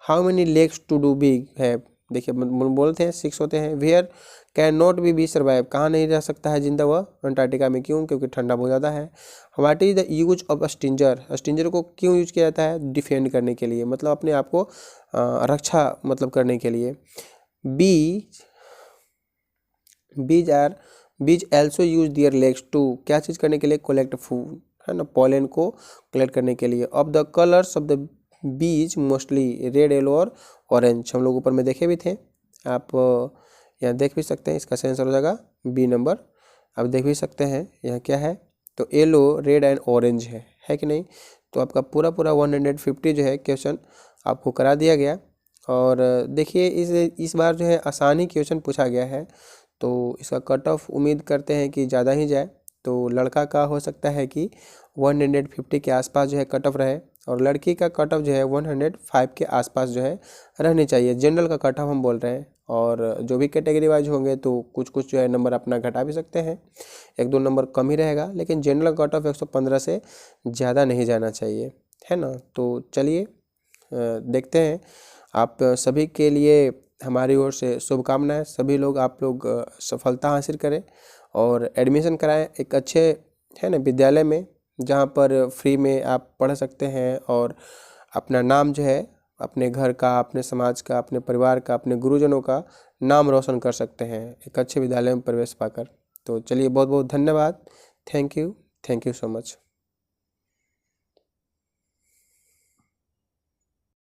How many legs to do big है, देखिए बोलते हैं 6 होते हैं। Where can not be survive, कहाँ नहीं रह सकता है जिंदा वह, अंटार्कटिका में। क्यों, क्योंकि ठंडा बहुत ज़्यादा है। What is the use of stinger, stinger को क्यों यूज किया जाता है, डिफेंड करने के लिए, मतलब अपने आप को रक्षा मतलब करने के लिए। Bees also use their legs to, क्या चीज़ करने के लिए, कलेक्ट फूड, है ना, पोलन को कलेक्ट करने के लिए। Of the colours of the bees mostly red, yellow और ऑरेंज, हम लोग ऊपर में देखे भी थे, आप यहाँ देख भी सकते हैं। इसका आंसर हो जाएगा बी नंबर। आप देख भी सकते हैं यहाँ क्या है, तो येलो, रेड एंड ऑरेंज है कि नहीं। तो आपका पूरा 150 जो है क्वेश्चन आपको करा दिया गया। और देखिए इस बार जो है आसानी क्वेश्चन पूछा गया है, तो इसका कट ऑफ उम्मीद करते हैं कि ज़्यादा ही जाए। तो लड़का का हो सकता है कि 150 के आसपास जो है कट ऑफ रहे, और लड़की का कट ऑफ जो है 105 के आसपास जो है रहनी चाहिए। जनरल का कट ऑफ हम बोल रहे हैं, और जो भी कैटेगरी वाइज होंगे तो कुछ कुछ जो है नंबर अपना घटा भी सकते हैं, 1-2 नंबर कम ही रहेगा, लेकिन जनरल कट ऑफ 115 से ज़्यादा नहीं जाना चाहिए, है ना। तो चलिए देखते हैं। आप सभी के लिए हमारी ओर से शुभकामनाएं। सभी लोग, आप लोग सफलता हासिल करें और एडमिशन कराएं एक अच्छे, है ना, विद्यालय में, जहां पर फ्री में आप पढ़ सकते हैं और अपना नाम जो है, अपने घर का, अपने समाज का, अपने परिवार का, अपने गुरुजनों का नाम रोशन कर सकते हैं एक अच्छे विद्यालय में प्रवेश पाकर। तो चलिए, बहुत बहुत धन्यवाद। Thank you so much.